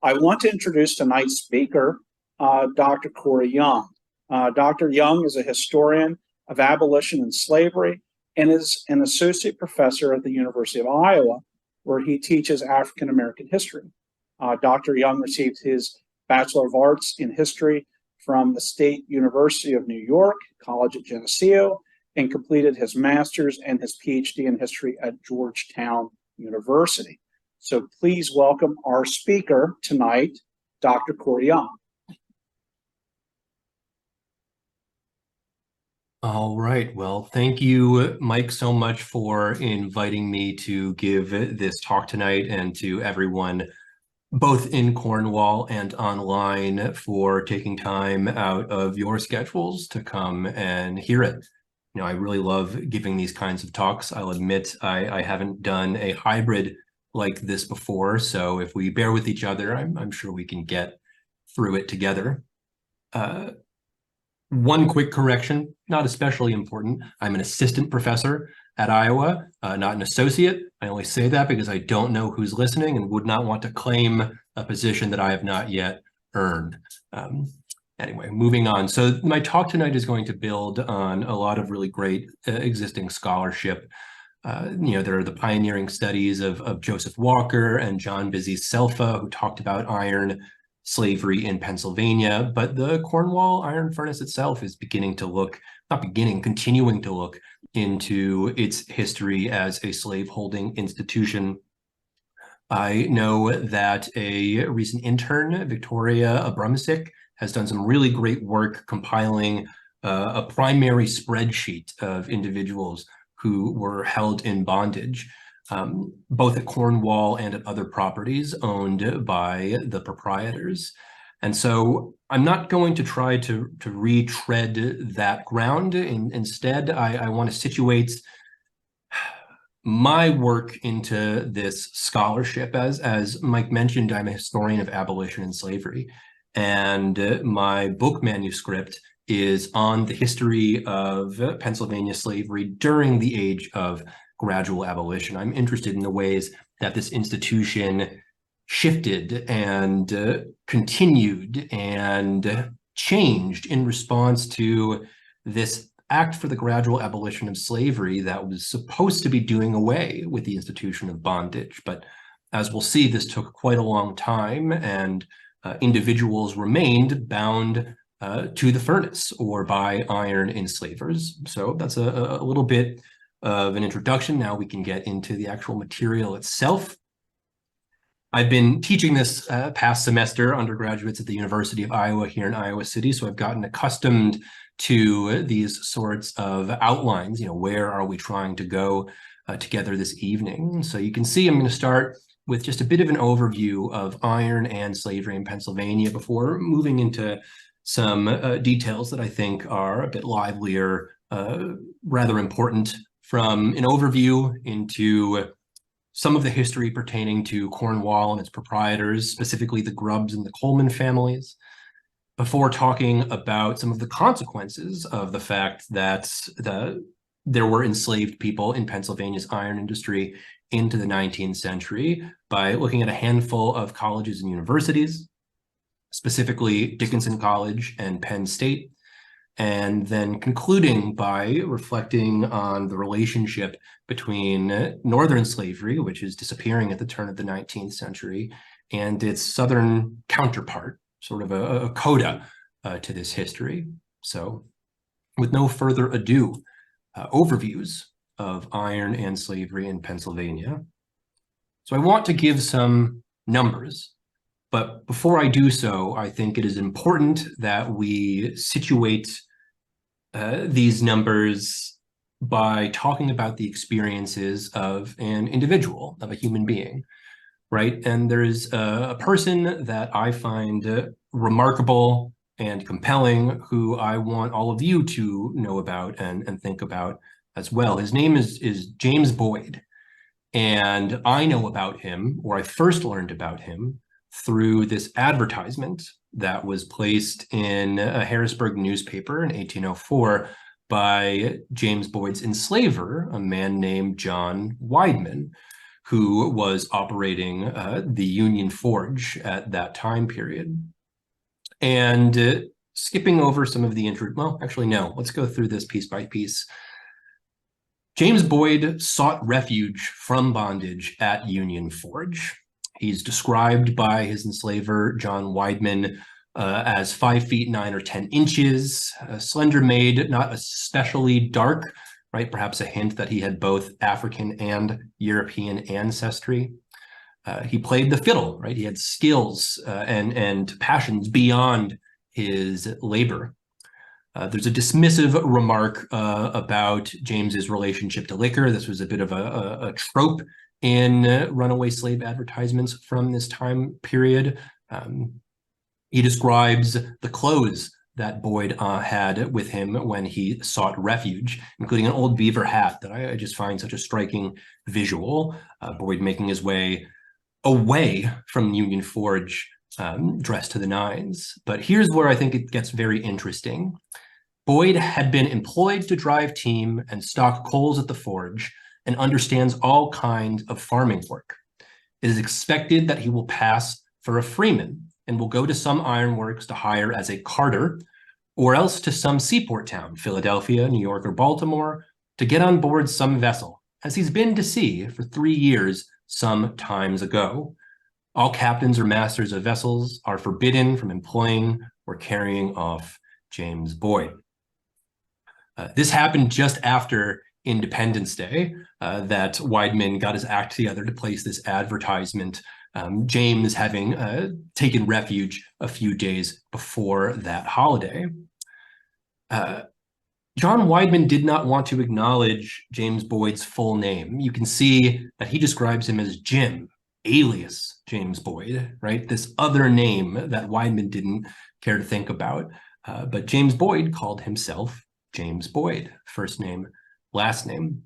I want to introduce tonight's speaker, Dr. Cory Young. Dr. Young is a historian of abolition and slavery and is an associate professor at the University of Iowa, where he teaches African American history. Dr. Young received his Bachelor of Arts in History from the State University of New York, College at Geneseo, and completed his master's and his Ph.D. in history at Georgetown University. So please welcome our speaker tonight, Dr. Cory Young. All right. Well, thank you, Mike, so much for inviting me to give this talk tonight, and to everyone both in Cornwall and online for taking time out of your schedules to come and hear it. You know, I really love giving these kinds of talks. I'll admit I haven't done a hybrid like this before, so if we bear with each other, I'm sure we can get through it together. One quick correction, not especially important. I'm an assistant professor at Iowa, not an associate. I only say that because I don't know who's listening and would not want to claim a position that I have not yet earned. Anyway, moving on. So my talk tonight is going to build on a lot of really great existing scholarship. There are the pioneering studies of Joseph Walker and John Busy Selfa, who talked about iron slavery in Pennsylvania, but the Cornwall Iron Furnace itself is continuing to look into its history as a slaveholding institution. I know that a recent intern, Victoria Abramczyk, has done some really great work compiling a primary spreadsheet of individuals who were held in bondage, both at Cornwall and at other properties owned by the proprietors. And so I'm not going to try to retread that ground. Instead, I want to situate my work into this scholarship. As Mike mentioned, I'm a historian of abolition and slavery, and my book manuscript is on the history of Pennsylvania slavery during the age of gradual abolition. I'm interested in the ways that this institution shifted and continued and changed in response to this act for the gradual abolition of slavery that was supposed to be doing away with the institution of bondage. But as we'll see, this took quite a long time, and individuals remained bound to the furnace or by iron enslavers. So that's a little bit of an introduction. Now we can get into the actual material itself. I've been teaching this past semester undergraduates at the University of Iowa here in Iowa City, so I've gotten accustomed to these sorts of outlines. You know, where are we trying to go together this evening? So you can see I'm going to start with just a bit of an overview of iron and slavery in Pennsylvania before moving into some details that I think are a bit livelier, rather important, from an overview into some of the history pertaining to Cornwall and its proprietors, specifically the Grubbs and the Coleman families, before talking about some of the consequences of the fact that there were enslaved people in Pennsylvania's iron industry into the 19th century by looking at a handful of colleges and universities, specifically Dickinson College and Penn State, and then concluding by reflecting on the relationship between Northern slavery, which is disappearing at the turn of the 19th century, and its Southern counterpart, sort of a coda to this history. So with no further ado, overviews of iron and slavery in Pennsylvania. So I want to give some numbers, but before I do so, I think it is important that we situate these numbers by talking about the experiences of an individual, of a human being, right? And there's a person that I find remarkable and compelling, who I want all of you to know about and think about as well. His name is James Boyd, and I know about him, or I first learned about him, through this advertisement that was placed in a Harrisburg newspaper in 1804 by James Boyd's enslaver, a man named John Weidman, who was operating the Union Forge at that time period. And skipping over some of the well, actually, no, let's go through this piece by piece. James Boyd sought refuge from bondage at Union Forge. He's described by his enslaver, John Weidman, as 5 feet 9 or 10 inches, slender made, not especially dark, right? Perhaps a hint that he had both African and European ancestry. He played the fiddle, right? He had skills and passions beyond his labor. There's a dismissive remark about James's relationship to liquor. This was a bit of a trope in runaway slave advertisements from this time period. He describes the clothes that Boyd had with him when he sought refuge, including an old beaver hat that I just find such a striking visual. Boyd making his way away from Union Forge, dressed to the nines. But here's where I think it gets very interesting. Boyd had been employed to drive team and stock coals at the forge and understands all kinds of farming work. It is expected that he will pass for a freeman and will go to some ironworks to hire as a carter, or else to some seaport town, Philadelphia, New York, or Baltimore, to get on board some vessel, as he's been to sea for 3 years some times ago. All captains or masters of vessels are forbidden from employing or carrying off James Boyd. This happened just after Independence Day, that Weidman got his act together to place this advertisement, James having taken refuge a few days before that holiday. John Weidman did not want to acknowledge James Boyd's full name. You can see that he describes him as Jim, alias James Boyd, right? This other name that Weidman didn't care to think about. But James Boyd called himself James Boyd, first name, last name.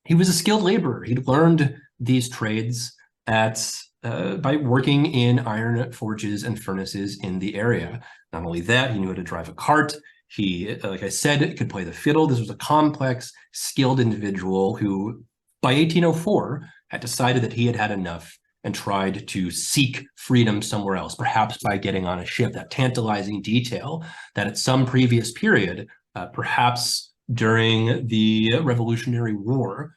He was a skilled laborer. He'd learned these trades by working in iron forges and furnaces in the area. Not only that, he knew how to drive a cart. He, like I said, could play the fiddle. This was a complex, skilled individual who, by 1804, had decided that he had had enough and tried to seek freedom somewhere else, perhaps by getting on a ship. That tantalizing detail that at some previous period, perhaps during the Revolutionary War,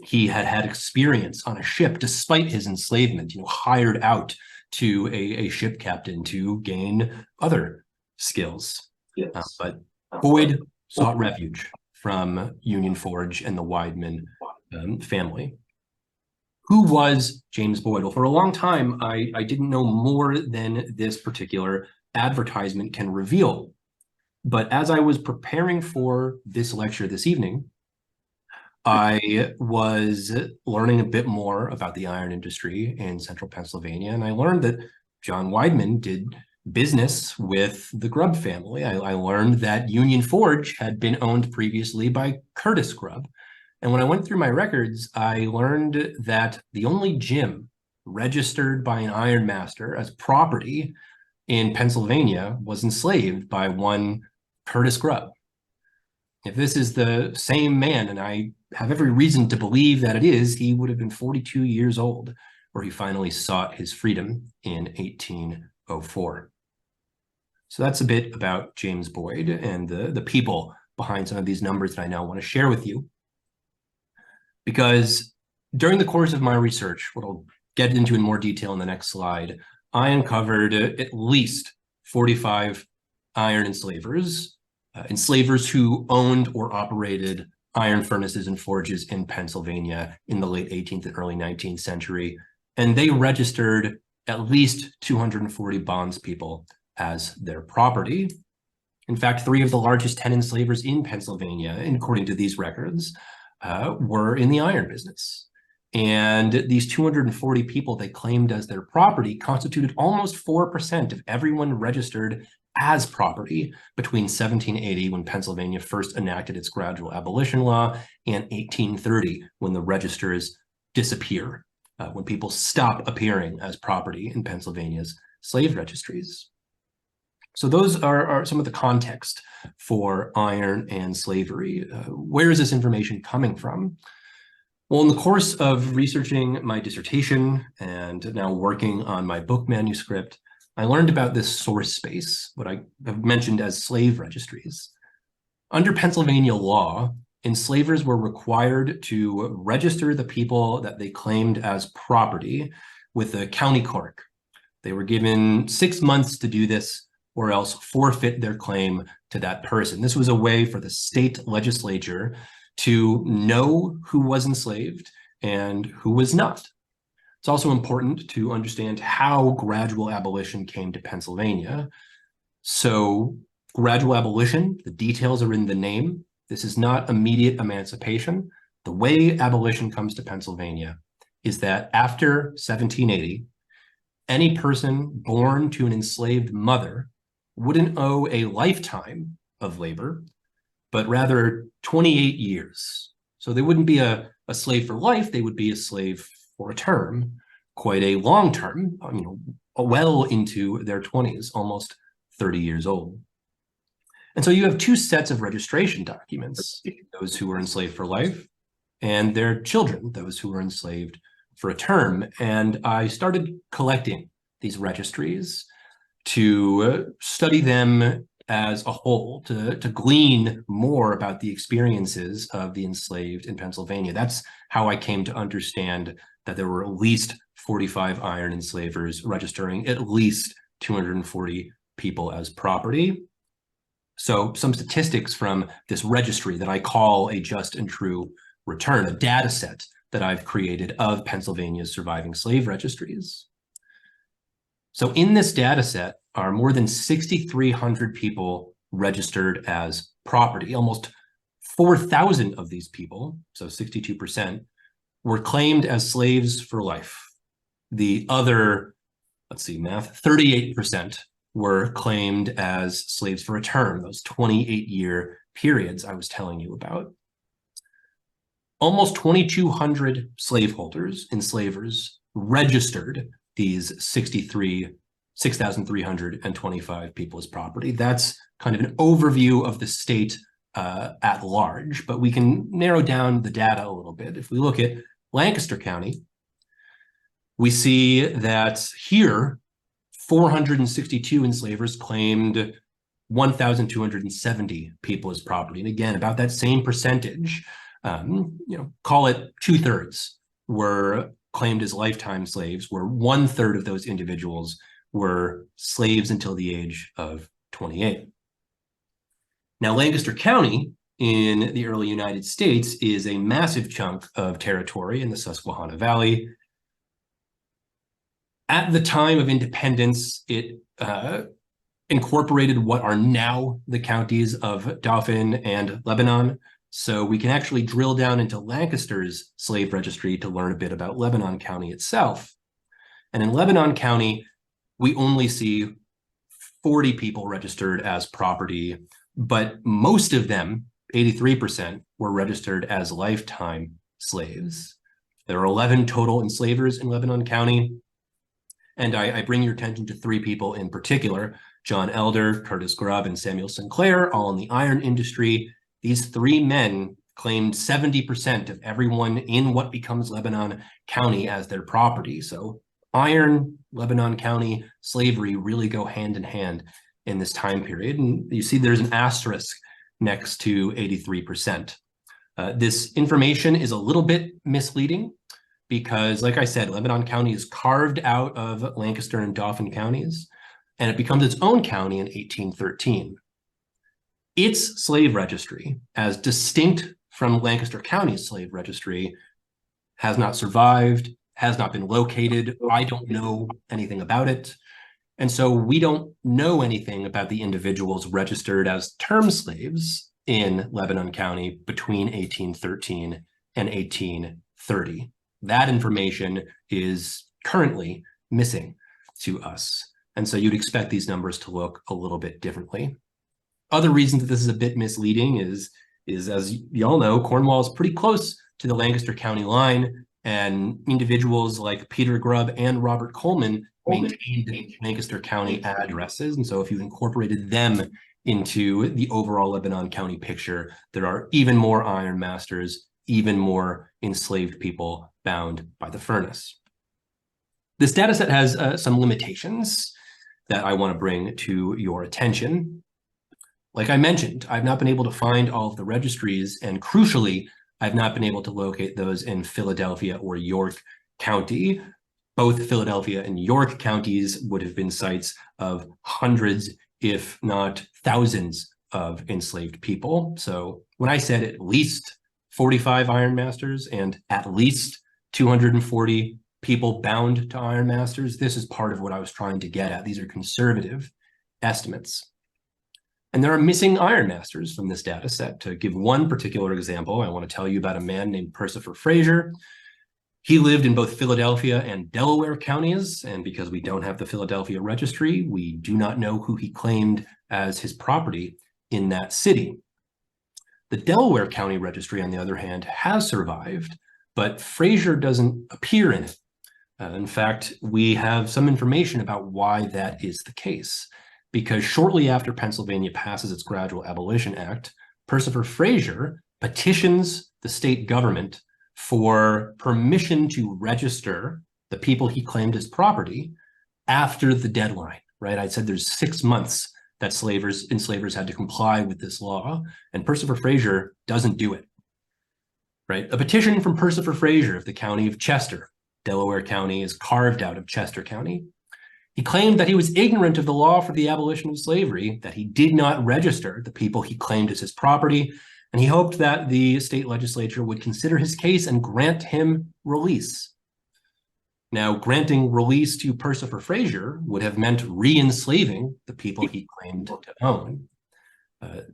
he had had experience on a ship despite his enslavement, hired out to a ship captain to gain other skills. Yes. But Boyd sought refuge from Union Forge and the Weidman family. Who was James Boyd? Well, for a long time, I didn't know more than this particular advertisement can reveal. But as I was preparing for this lecture this evening, I was learning a bit more about the iron industry in central Pennsylvania, and I learned that John Weidman did business with the Grubb family. I learned that Union Forge had been owned previously by Curtis Grubb. And when I went through my records, I learned that the only gym registered by an ironmaster as property in Pennsylvania was enslaved by one Curtis Grubb. If this is the same man, and I have every reason to believe that it is, he would have been 42 years old, where he finally sought his freedom in 1804. So that's a bit about James Boyd and the people behind some of these numbers that I now want to share with you. Because during the course of my research, what I'll get into in more detail in the next slide, I uncovered at least 45 iron enslavers, enslavers who owned or operated iron furnaces and forges in Pennsylvania in the late 18th and early 19th century. And they registered at least 240 bondspeople as their property. In fact, 3 of the largest 10 enslavers in Pennsylvania, according to these records, were in the iron business. And these 240 people they claimed as their property constituted almost 4% of everyone registered as property between 1780, when Pennsylvania first enacted its gradual abolition law, and 1830, when the registers disappear, when people stop appearing as property in Pennsylvania's slave registries. So those are some of the context for iron and slavery. Where is this information coming from? Well, in the course of researching my dissertation and now working on my book manuscript, I learned about this source space, what I have mentioned as slave registries. Under Pennsylvania law, enslavers were required to register the people that they claimed as property with the county clerk. They were given 6 months to do this or else forfeit their claim to that person. This was a way for the state legislature to know who was enslaved and who was not. It's also important to understand how gradual abolition came to Pennsylvania. So gradual abolition, the details are in the name. This is not immediate emancipation. The way abolition comes to Pennsylvania is that after 1780, any person born to an enslaved mother wouldn't owe a lifetime of labor, but rather 28 years. So they wouldn't be a slave for life, they would be a slave for a term, quite a long term, well into their 20s, almost 30 years old. And so you have two sets of registration documents, those who were enslaved for life and their children, those who were enslaved for a term. And I started collecting these registries to study them as a whole, to glean more about the experiences of the enslaved in Pennsylvania. That's how I came to understand that there were at least 45 iron enslavers registering at least 240 people as property. So some statistics from this registry that I call a just and true return, a data set that I've created of Pennsylvania's surviving slave registries. So in this data set are more than 6,300 people registered as property. Almost 4,000 of these people, so 62%, were claimed as slaves for life. The other, 38% were claimed as slaves for a term, those 28-year periods I was telling you about. Almost 2,200 slaveholders, enslavers, registered these 6,325 people as property. That's kind of an overview of the state at large, but we can narrow down the data a little bit. If we look at Lancaster County, we see that here, 462 enslavers claimed 1,270 people as property. And again, about that same percentage, call it 2/3 were claimed as lifetime slaves, where 1/3 of those individuals were slaves until the age of 28. Now, Lancaster County in the early United States is a massive chunk of territory in the Susquehanna Valley. At the time of independence, it incorporated what are now the counties of Dauphin and Lebanon. So we can actually drill down into Lancaster's slave registry to learn a bit about Lebanon County itself. And in Lebanon County, we only see 40 people registered as property, but most of them, 83%, were registered as lifetime slaves. There are 11 total enslavers in Lebanon County. And I bring your attention to 3 people in particular: John Elder, Curtis Grubb, and Samuel Sinclair, all in the iron industry. These 3 men claimed 70% of everyone in what becomes Lebanon County as their property. So iron, Lebanon County, slavery really go hand in hand in this time period. And you see there's an asterisk next to 83%. This information is a little bit misleading because, like I said, Lebanon County is carved out of Lancaster and Dauphin counties, and it becomes its own county in 1813. Its slave registry, as distinct from Lancaster County's slave registry, has not survived, has not been located. I don't know anything about it. And so we don't know anything about the individuals registered as term slaves in Lebanon County between 1813 and 1830. That information is currently missing to us. And so you'd expect these numbers to look a little bit differently. Other reasons that this is a bit misleading is as you all know, Cornwall is pretty close to the Lancaster County line, and individuals like Peter Grubb and Robert Coleman maintained Lancaster County addresses. And so if you incorporated them into the overall Lebanon County picture, there are even more ironmasters even more enslaved people bound by the furnace. This data set has some limitations that I want to bring to your attention. Like I mentioned, I've not been able to find all of the registries, and crucially, I've not been able to locate those in Philadelphia or York County. Both Philadelphia and York counties would have been sites of hundreds, if not thousands, of enslaved people. So when I said at least 45 ironmasters and at least 240 people bound to ironmasters, this is part of what I was trying to get at. These are conservative estimates. And there are missing ironmasters from this data set. To give one particular example, I want to tell you about a man named Percifer Fraser. He lived in both Philadelphia and Delaware counties, and because we don't have the Philadelphia registry, we do not know who he claimed as his property in that city. The Delaware County Registry, on the other hand, has survived, but Fraser doesn't appear in it. In fact, we have some information about why that is the case, because shortly after Pennsylvania passes its Gradual Abolition Act, Percifer Fraser petitions the state government for permission to register the people he claimed as property after the deadline, right? I said there's 6 months that enslavers had to comply with this law, and Percifer Fraser doesn't do it, right? A petition from Percifer Fraser of the county of Chester, Delaware County is carved out of Chester County. He claimed that he was ignorant of the law for the abolition of slavery, that he did not register the people he claimed as his property, and he hoped that the state legislature would consider his case and grant him release. Now, granting release to Percifer Fraser would have meant re-enslaving the people he claimed to own.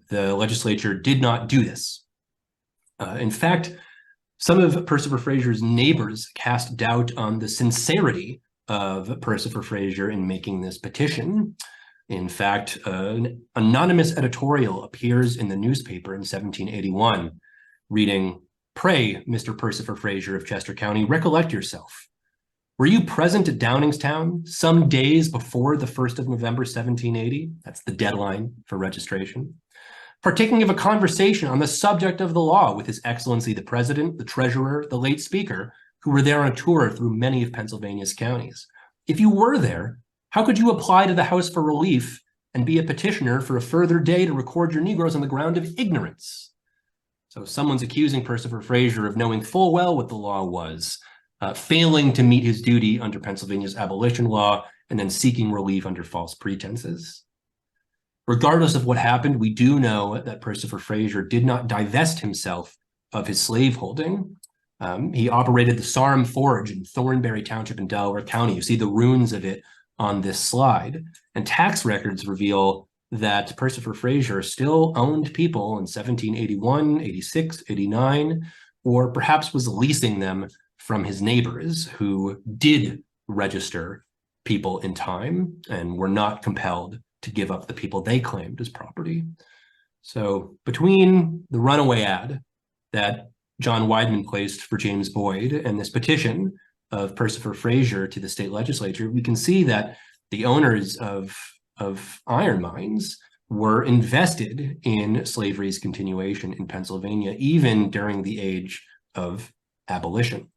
The legislature did not do this. In fact, some of Percifer Fraser's neighbors cast doubt on the sincerity of Percifer Fraser in making this petition. In fact, an anonymous editorial appears in the newspaper in 1781, reading, "Pray, Mr. Percifer Fraser of Chester County, recollect yourself. Were you present at Downingstown some days before the 1st of November, 1780? That's the deadline for registration. Partaking of a conversation on the subject of the law with His Excellency the President, the Treasurer, the late Speaker, who were there on a tour through many of Pennsylvania's counties. If you were there, how could you apply to the House for relief and be a petitioner for a further day to record your Negroes on the ground of ignorance?" So someone's accusing Percifer Fraser of knowing full well what the law was, failing to meet his duty under Pennsylvania's abolition law, and then seeking relief under false pretenses. Regardless of what happened, we do know that Percifer Fraser did not divest himself of his slaveholding. He operated the Sarum Forge in Thornberry Township in Delaware County. You see the ruins of it on this slide. And tax records reveal that Percifer Fraser still owned people in 1781, 86, 89, or perhaps was leasing them from his neighbors who did register people in time and were not compelled to give up the people they claimed as property. So between the runaway ad that John Weidman placed for James Boyd and this petition of Percifer Fraser to the state legislature, we can see that the owners of iron mines were invested in slavery's continuation in Pennsylvania, even during the age of abolition.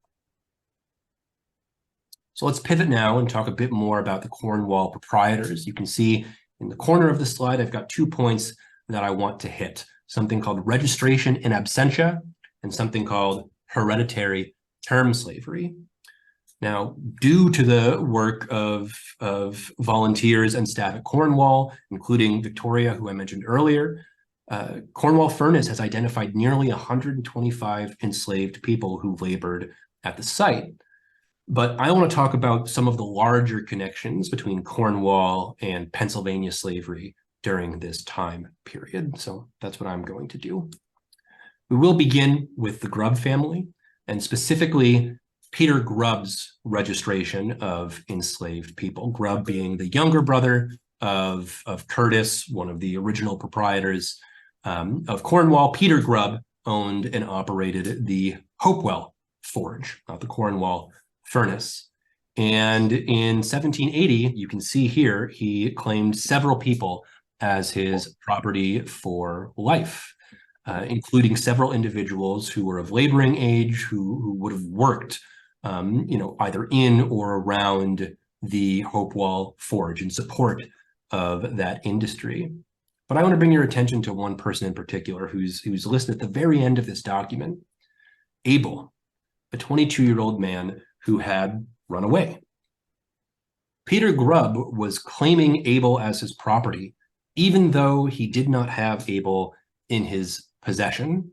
So let's pivot now and talk a bit more about the Cornwall proprietors. You can see in the corner of the slide, I've got 2 points that I want to hit, something called registration in absentia and something called hereditary term slavery. Now, due to the work of volunteers and staff at Cornwall, including Victoria, who I mentioned earlier, Cornwall Furnace has identified nearly 125 enslaved people who labored at the site. But I want to talk about some of the larger connections between Cornwall and Pennsylvania slavery during this time period. So that's what I'm going to do. We will begin with the Grubb family, and specifically Peter Grubb's registration of enslaved people. Grubb being the younger brother of Curtis, one of the original proprietors of Cornwall. Peter Grubb owned and operated the Hopewell Forge, not the Cornwall Furnace. And in 1780, you can see here, he claimed several people as his property for life. including several individuals who were of laboring age, who would have worked, either in or around the Hopewell Forge in support of that industry. But I want to bring your attention to one person in particular who's listed at the very end of this document, Abel, a 22-year-old man who had run away. Peter Grubb was claiming Abel as his property, even though he did not have Abel in his possession.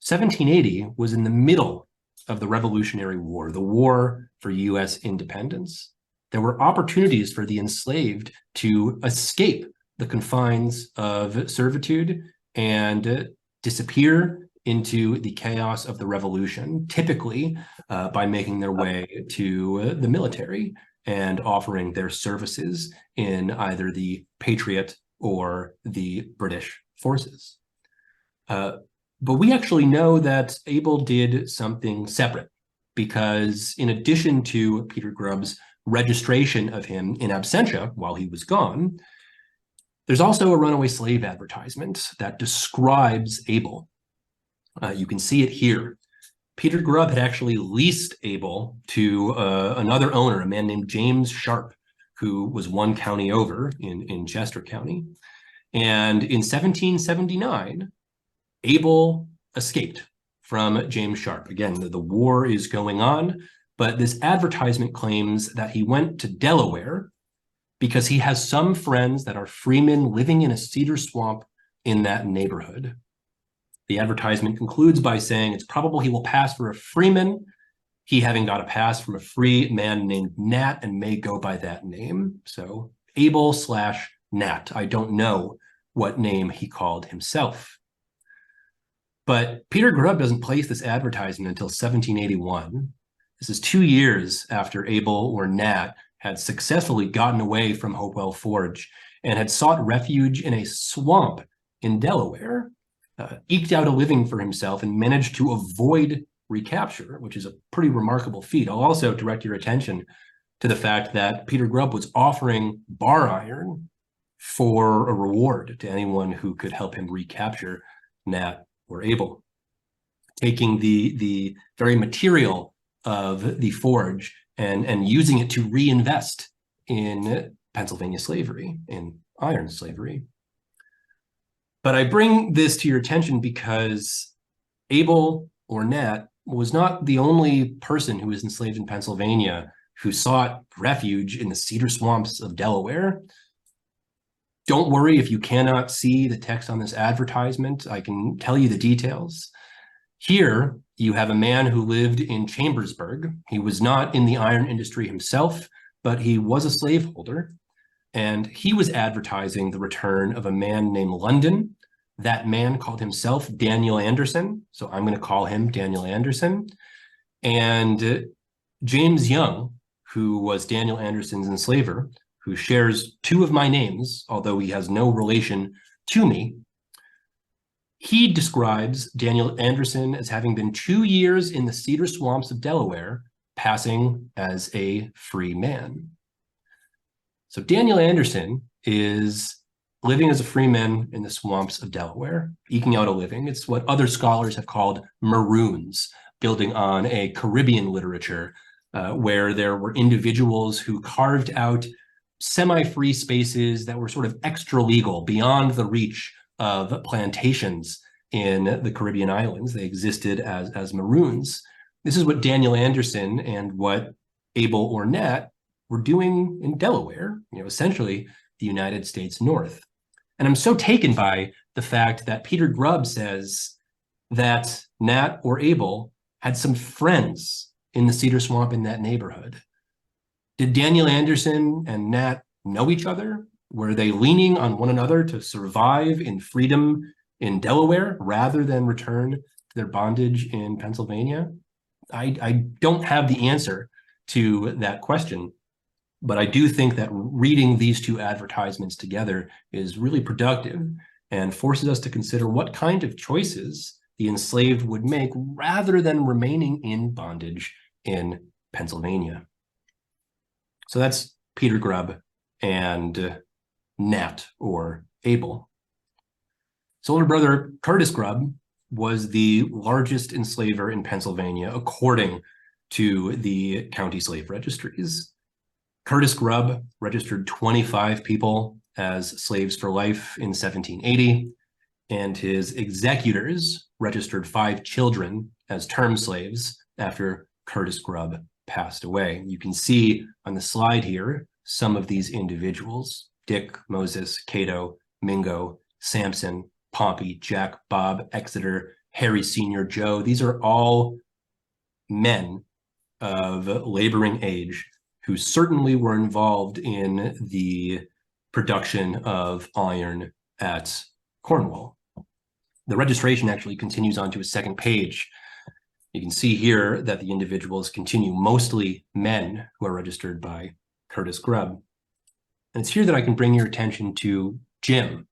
1780 was in the middle of the Revolutionary War, the war for U.S. independence. There were opportunities for the enslaved to escape the confines of servitude and disappear into the chaos of the revolution, typically by making their way to the military and offering their services in either the Patriot or the British forces. But we actually know that Abel did something separate, because in addition to Peter Grubb's registration of him in absentia while he was gone, there's also a runaway slave advertisement that describes Abel. You can see it here. Peter Grubb had actually leased Abel to another owner, a man named James Sharp, who was one county over in Chester County. And in 1779, Abel escaped from James Sharp. Again, the war is going on, but this advertisement claims that he went to Delaware because he has some friends that are freemen living in a cedar swamp in that neighborhood. The advertisement concludes by saying it's probable he will pass for a freeman, he having got a pass from a free man named Nat and may go by that name. So Abel/Nat. I don't know what name he called himself. But Peter Grubb doesn't place this advertisement until 1781. This is 2 years after Abel or Nat had successfully gotten away from Hopewell Forge and had sought refuge in a swamp in Delaware, eked out a living for himself and managed to avoid recapture, which is a pretty remarkable feat. I'll also direct your attention to the fact that Peter Grubb was offering bar iron for a reward to anyone who could help him recapture Nat or Abel, taking the very material of the forge and using it to reinvest in Pennsylvania slavery, in iron slavery. But I bring this to your attention because Abel or Nat was not the only person who was enslaved in Pennsylvania who sought refuge in the cedar swamps of Delaware. Don't worry if you cannot see the text on this advertisement. I can tell you the details. Here, you have a man who lived in Chambersburg. He was not in the iron industry himself, but he was a slaveholder. And he was advertising the return of a man named London. That man called himself Daniel Anderson. So I'm going to call him Daniel Anderson. And James Young, who was Daniel Anderson's enslaver, who shares two of my names, although he has no relation to me, he describes Daniel Anderson as having been 2 years in the cedar swamps of Delaware, passing as a free man. So Daniel Anderson is living as a free man in the swamps of Delaware, eking out a living. It's what other scholars have called maroons, building on a Caribbean literature where there were individuals who carved out semi-free spaces that were sort of extra legal, beyond the reach of plantations in the Caribbean islands. They existed as maroons. This is what Daniel Anderson and what Abel or Nat were doing in Delaware, essentially the United States North. And I'm so taken by the fact that Peter Grubb says that Nat or Abel had some friends in the cedar swamp in that neighborhood. Did Daniel Anderson and Nat know each other? Were they leaning on one another to survive in freedom in Delaware rather than return to their bondage in Pennsylvania? I don't have the answer to that question, but I do think that reading these two advertisements together is really productive and forces us to consider what kind of choices the enslaved would make rather than remaining in bondage in Pennsylvania. So that's Peter Grubb and Nat or Abel. His older brother, Curtis Grubb, was the largest enslaver in Pennsylvania, according to the county slave registries. Curtis Grubb registered 25 people as slaves for life in 1780, and his executors registered 5 children as term slaves after Curtis Grubb passed away. You can see on the slide here some of these individuals: Dick, Moses, Cato, Mingo, Samson, Pompey, Jack, Bob, Exeter, Harry Sr., Joe. These are all men of laboring age who certainly were involved in the production of iron at Cornwall. The registration actually continues on to a second page. You can see here that the individuals continue, mostly men who are registered by Curtis Grubb. And it's here that I can bring your attention to Jim,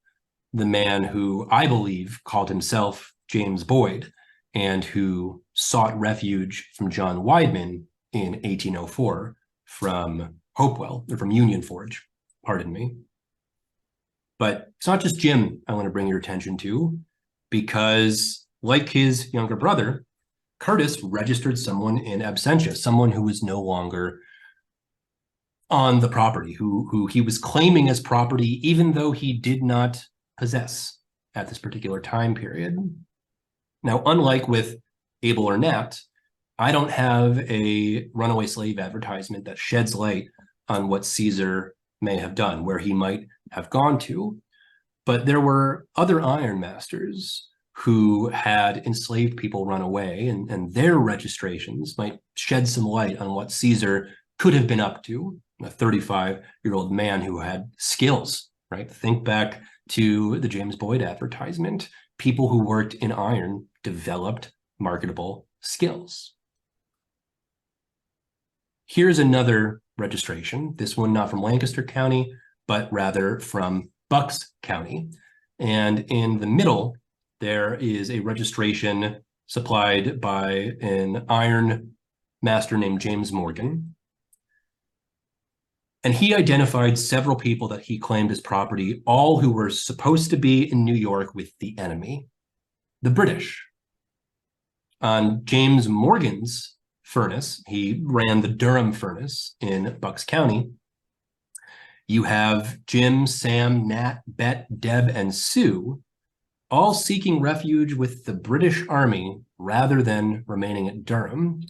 the man who I believe called himself James Boyd and who sought refuge from John Wideman in 1804 from Hopewell, or from Union Forge, pardon me. But it's not just Jim I want to bring your attention to, because like his younger brother, Curtis registered someone in absentia, someone who was no longer on the property, who he was claiming as property, even though he did not possess at this particular time period. Now, unlike with Abel or Nat, I don't have a runaway slave advertisement that sheds light on what Caesar may have done, where he might have gone to. But there were other ironmasters who had enslaved people run away, and their registrations might shed some light on what Caesar could have been up to, a 35-year-old man who had skills, right? Think back to the James Boyd advertisement. People who worked in iron developed marketable skills. Here's another registration, this one not from Lancaster County, but rather from Bucks County. And in the middle, there is a registration supplied by an iron master named James Morgan. And he identified several people that he claimed as property, all who were supposed to be in New York with the enemy, the British. On James Morgan's furnace, he ran the Durham furnace in Bucks County. You have Jim, Sam, Nat, Bet, Deb, and Sue, all seeking refuge with the British Army rather than remaining at Durham.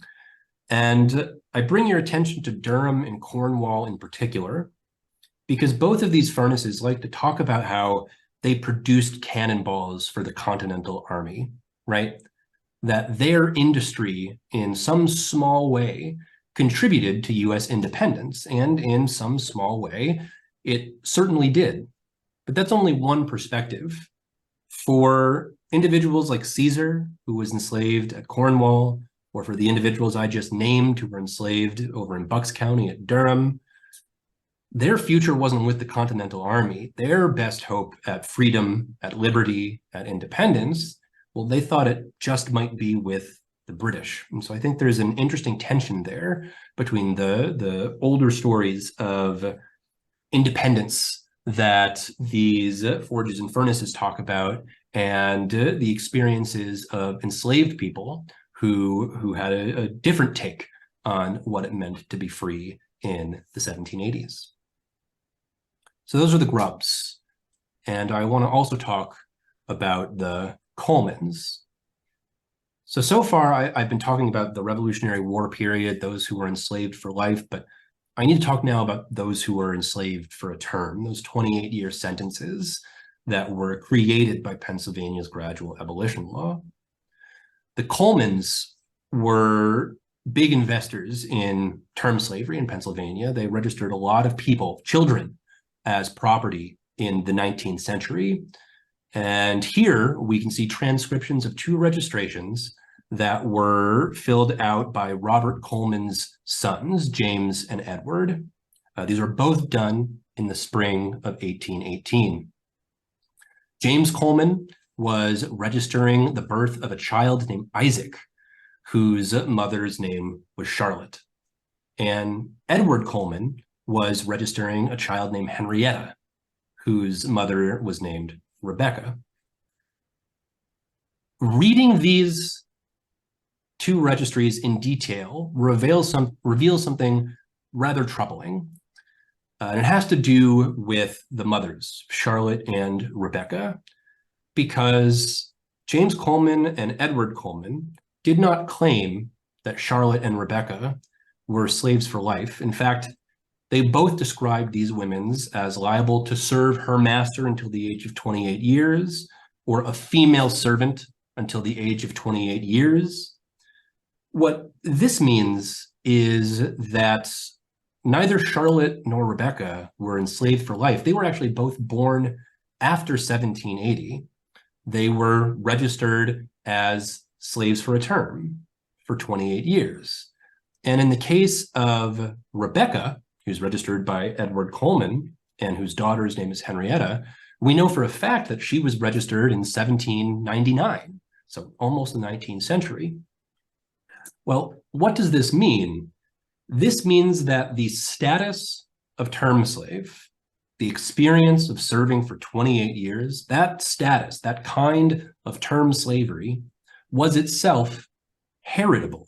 And I bring your attention to Durham and Cornwall in particular, because both of these furnaces like to talk about how they produced cannonballs for the Continental Army, right? That their industry in some small way contributed to US independence, and in some small way, it certainly did. But that's only one perspective. For individuals like Caesar, who was enslaved at Cornwall, or for the individuals I just named who were enslaved over in Bucks County at Durham, their future wasn't with the Continental Army. Their best hope at freedom, at liberty, at independence, well, they thought it just might be with the British. And so I think there's an interesting tension there between the older stories of independence that these forges and furnaces talk about, and the experiences of enslaved people who had a different take on what it meant to be free in the 1780s. So those are the Grubbs. And I want to also talk about the Colemans. So far, I've been talking about the Revolutionary War period, those who were enslaved for life, but I need to talk now about those who were enslaved for a term, those 28-year sentences that were created by Pennsylvania's gradual abolition law. The Colemans were big investors in term slavery in Pennsylvania. They registered a lot of people, children, as property in the 19th century. And here we can see transcriptions of 2 registrations that were filled out by Robert Coleman's sons, James and Edward. These were both done in the spring of 1818. James Coleman was registering the birth of a child named Isaac, whose mother's name was Charlotte. And Edward Coleman was registering a child named Henrietta, whose mother was named Rebecca. Reading these two registries in detail reveals something rather troubling. And it has to do with the mothers, Charlotte and Rebecca, because James Coleman and Edward Coleman did not claim that Charlotte and Rebecca were slaves for life. In fact, they both described these women as liable to serve her master until the age of 28 years, or a female servant until the age of 28 years. What this means is that neither Charlotte nor Rebecca were enslaved for life. They were actually both born after 1780. They were registered as slaves for a term for 28 years. And in the case of Rebecca, who's registered by Edward Coleman and whose daughter's name is Henrietta, we know for a fact that she was registered in 1799, so almost the 19th century. Well, what does this mean? This means that the status of term slave, the experience of serving for 28 years, that status, that kind of term slavery, was itself heritable.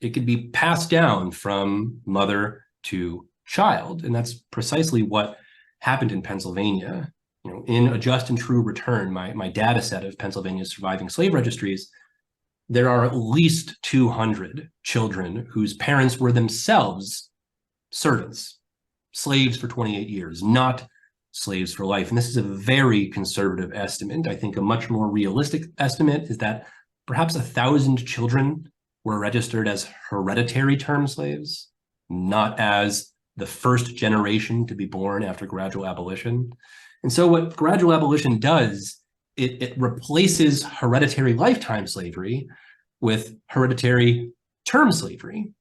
It could be passed down from mother to child, and that's precisely what happened in Pennsylvania. You know, in a just and true return, my data set of Pennsylvania's surviving slave registries, there are at least 200 children whose parents were themselves servants, slaves for 28 years, not slaves for life. And this is a very conservative estimate. I think a much more realistic estimate is that perhaps 1,000 children were registered as hereditary term slaves, not as the first generation to be born after gradual abolition. And so what gradual abolition does, it replaces hereditary lifetime slavery with hereditary term slavery,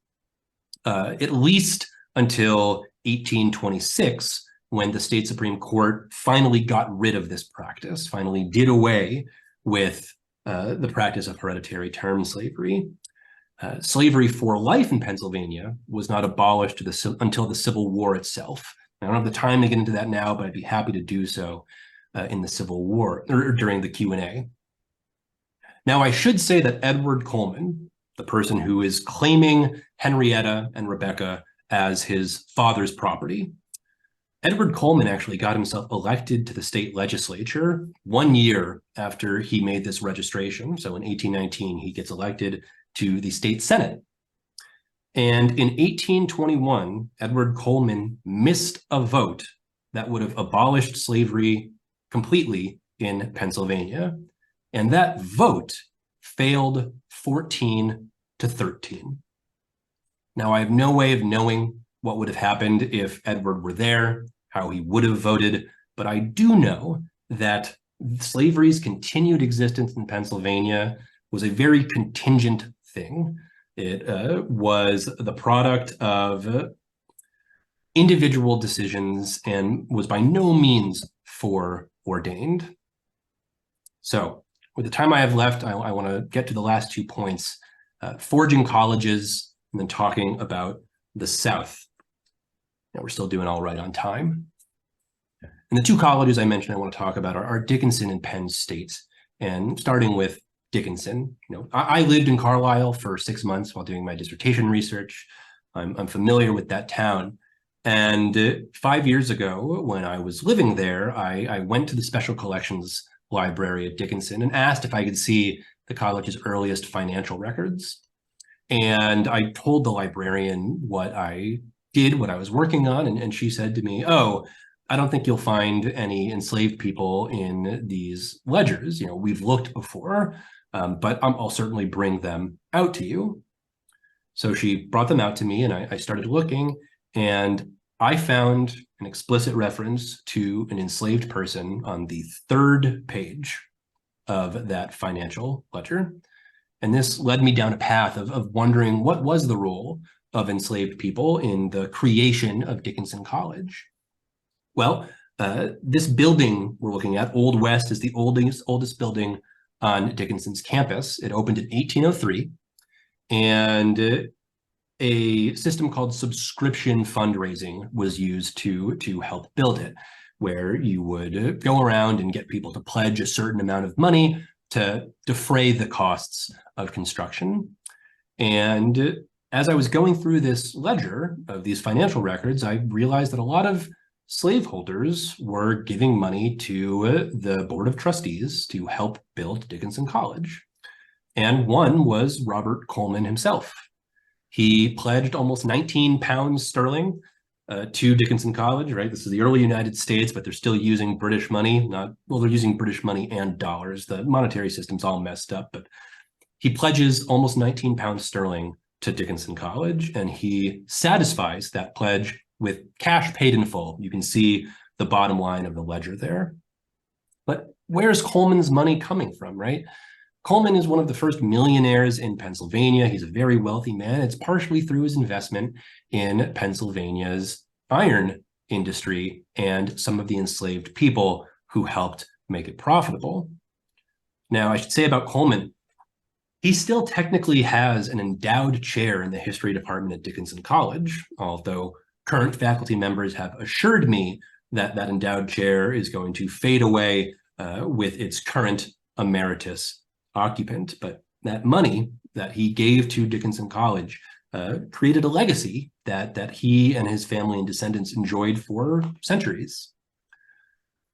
at least until 1826, when the state Supreme Court finally got rid of this practice, finally did away with the practice of hereditary term slavery. Slavery for life in Pennsylvania was not abolished until the Civil War itself. I don't have the time to get into that now, but I'd be happy to do so in the Civil War, or during the Q&A. Now, I should say that Edward Coleman, the person who is claiming Henrietta and Rebecca as his father's property, Edward Coleman actually got himself elected to the state legislature 1 year after he made this registration. So in 1819, he gets elected to the state senate. And in 1821, Edward Coleman missed a vote that would have abolished slavery completely in Pennsylvania. And that vote failed 14-13. Now, I have no way of knowing what would have happened if Edward were there, how he would have voted, but I do know that slavery's continued existence in Pennsylvania was a very contingent thing. It was the product of individual decisions and was by no means foreordained. So with the time I have left, I want to get to the last 2 points, forging colleges and then talking about the South. Now, we're still doing all right on time. And the 2 colleges I mentioned I want to talk about are Dickinson and Penn State. And starting with Dickinson, I lived in Carlisle for 6 months while doing my dissertation research. I'm familiar with that town. And 5 years ago, when I was living there, I went to the Special Collections Library at Dickinson and asked if I could see the college's earliest financial records. And I told the librarian what I did, what I was working on, and she said to me, "Oh, I don't think you'll find any enslaved people in these ledgers. We've looked before, but I'll certainly bring them out to you." So she brought them out to me, and I started looking, and I found an explicit reference to an enslaved person on the 3rd page of that financial ledger. And this led me down a path of wondering what was the role of enslaved people in the creation of Dickinson College. Well, this building we're looking at, Old West, is the oldest building on Dickinson's campus. It opened in 1803, and a system called subscription fundraising was used to help build it, where you would go around and get people to pledge a certain amount of money to defray the costs of construction. And as I was going through this ledger of these financial records, I realized that a lot of slaveholders were giving money to the Board of Trustees to help build Dickinson College. And one was Robert Coleman himself. He pledged almost 19 pounds sterling to Dickinson College, right? This is the early United States, but they're still using British money. They're using British money and dollars. The monetary system's all messed up, but he pledges almost 19 pounds sterling to Dickinson College, and he satisfies that pledge with cash paid in full. You can see the bottom line of the ledger there. But where's Coleman's money coming from, right? Coleman is one of the first millionaires in Pennsylvania. He's a very wealthy man. It's partially through his investment in Pennsylvania's iron industry and some of the enslaved people who helped make it profitable. Now, I should say about Coleman, he still technically has an endowed chair in the history department at Dickinson College, although current faculty members have assured me that that endowed chair is going to fade away with its current emeritus occupant. But that money that he gave to Dickinson College created a legacy that he and his family and descendants enjoyed for centuries.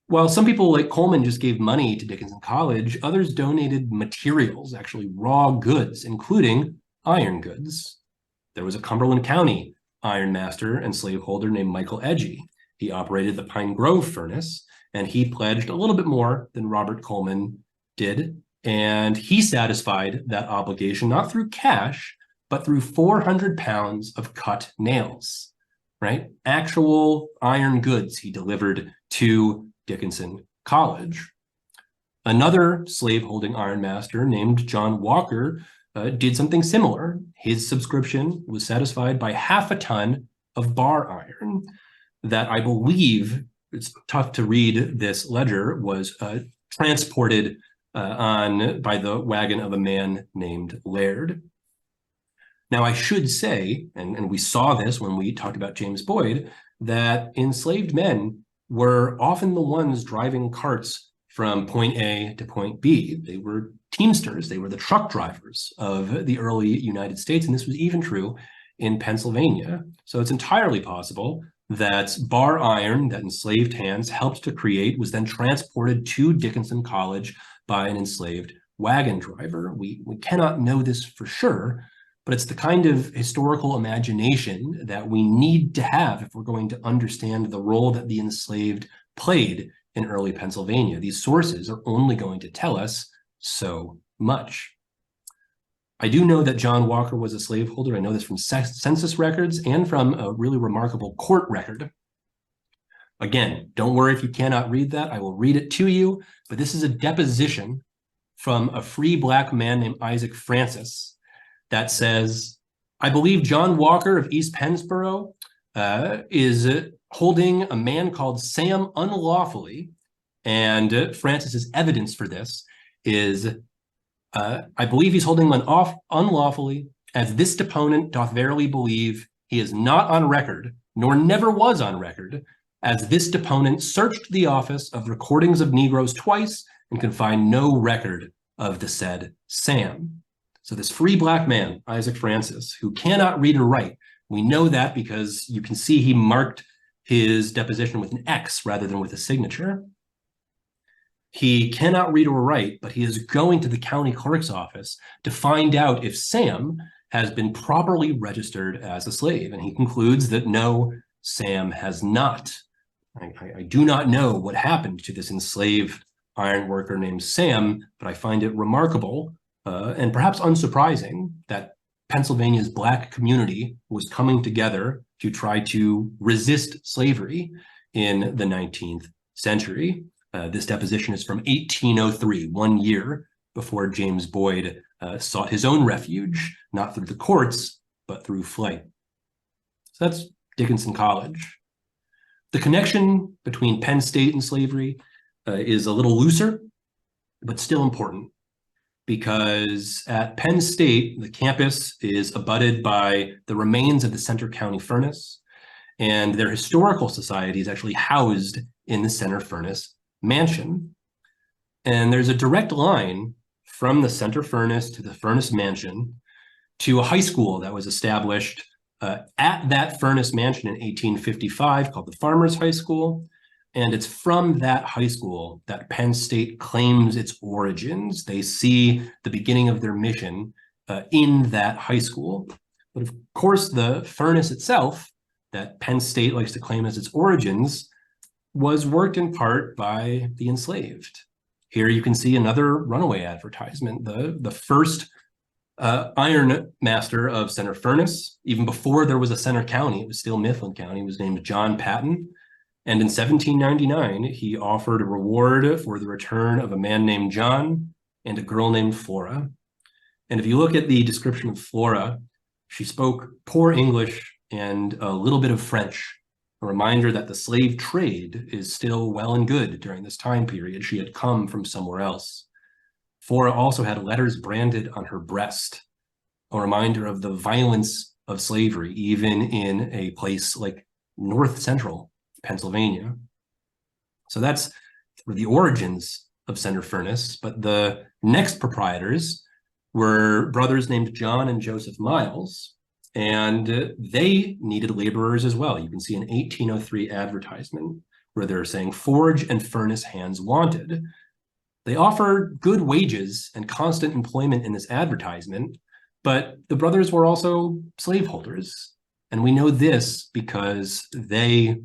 While some people like Coleman just gave money to Dickinson College, others donated materials, actually raw goods, including iron goods. There was a Cumberland County ironmaster and slaveholder named Michael Edgy. He operated the Pine Grove furnace, and he pledged a little bit more than Robert Coleman did. And he satisfied that obligation, not through cash, but through 400 pounds of cut nails, right? Actual iron goods he delivered to Dickinson College. Another slaveholding ironmaster named John Walker did something similar. His subscription was satisfied by half a ton of bar iron that I believe, it's tough to read this ledger, was transported by the wagon of a man named Laird. Now, I should say, and we saw this when we talked about James Boyd, that enslaved men were often the ones driving carts from point A to point B. They were teamsters. They were the truck drivers of the early United States, and this was even true in Pennsylvania. So it's entirely possible that bar iron that enslaved hands helped to create was then transported to Dickinson College by an enslaved wagon driver. We cannot know this for sure, but it's the kind of historical imagination that we need to have if we're going to understand the role that the enslaved played in early Pennsylvania. These sources are only going to tell us so much. I do know that John Walker was a slaveholder. I know this from census records and from a really remarkable court record. Again, don't worry if you cannot read that. I will read it to you, but this is a deposition from a free Black man named Isaac Francis that says, I believe John Walker of East Pennsboro is holding a man called Sam unlawfully. And Francis's evidence for this is, I believe he's holding him unlawfully, as this deponent doth verily believe he is not on record, nor never was on record, as this deponent searched the office of recordings of Negroes twice and can find no record of the said Sam. So this free Black man, Isaac Francis, who cannot read or write, we know that because you can see he marked his deposition with an X rather than with a signature. He cannot read or write, but he is going to the county clerk's office to find out if Sam has been properly registered as a slave. And he concludes that no, Sam has not. I do not know what happened to this enslaved iron worker named Sam, but I find it remarkable and perhaps unsurprising that Pennsylvania's Black community was coming together to try to resist slavery in the 19th century. This deposition is from 1803, 1 year before James Boyd sought his own refuge, not through the courts, but through flight. So that's Dickinson College. The connection between Penn State and slavery is a little looser, but still important, because at Penn State, the campus is abutted by the remains of the Center County Furnace, and their historical society is actually housed in the Center Furnace mansion. And there's a direct line from the center furnace to the furnace mansion to a high school that was established at that furnace mansion in 1855 called the Farmers High School. And it's from that high school that Penn State claims its origins. They see the beginning of their mission in that high school. But of course, the furnace itself that Penn State likes to claim as its origins was worked in part by the enslaved. Here you can see another runaway advertisement. The first iron master of Center Furnace, even before there was a Center County, it was still Mifflin County, was named John Patton. And in 1799, he offered a reward for the return of a man named John and a girl named Flora. And if you look at the description of Flora, she spoke poor English and a little bit of French, a reminder that the slave trade is still well and good during this time period. She had come from somewhere else. Flora also had letters branded on her breast, a reminder of the violence of slavery, even in a place like North Central Pennsylvania. So that's the origins of Center Furnace, but the next proprietors were brothers named John and Joseph Miles, and they needed laborers as well. You can see an 1803 advertisement where they're saying forge and furnace hands wanted. They offer good wages and constant employment in this advertisement, but the brothers were also slaveholders. And we know this because they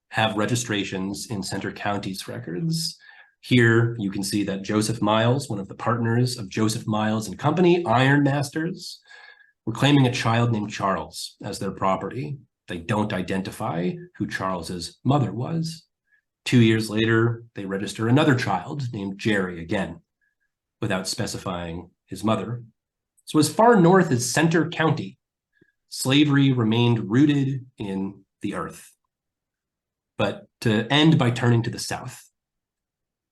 have registrations in Center County's records. Here you can see that Joseph Miles, one of the partners of Joseph Miles and Company, Ironmasters, were claiming a child named Charles as their property. They don't identify who Charles's mother was. 2 years later, they register another child named Jerry again, without specifying his mother. So as far north as Center County, slavery remained rooted in the earth. But to end by turning to the south,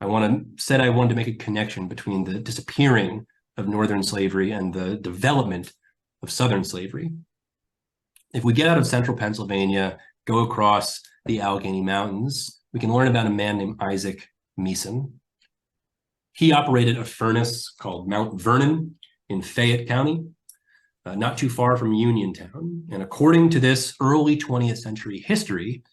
I wanted to make a connection between the disappearing of northern slavery and the development of southern slavery. If we get out of central Pennsylvania, go across the Allegheny Mountains, we can learn about a man named Isaac Meeson. He operated a furnace called Mount Vernon in Fayette County, not too far from Uniontown. And according to this early 20th century history,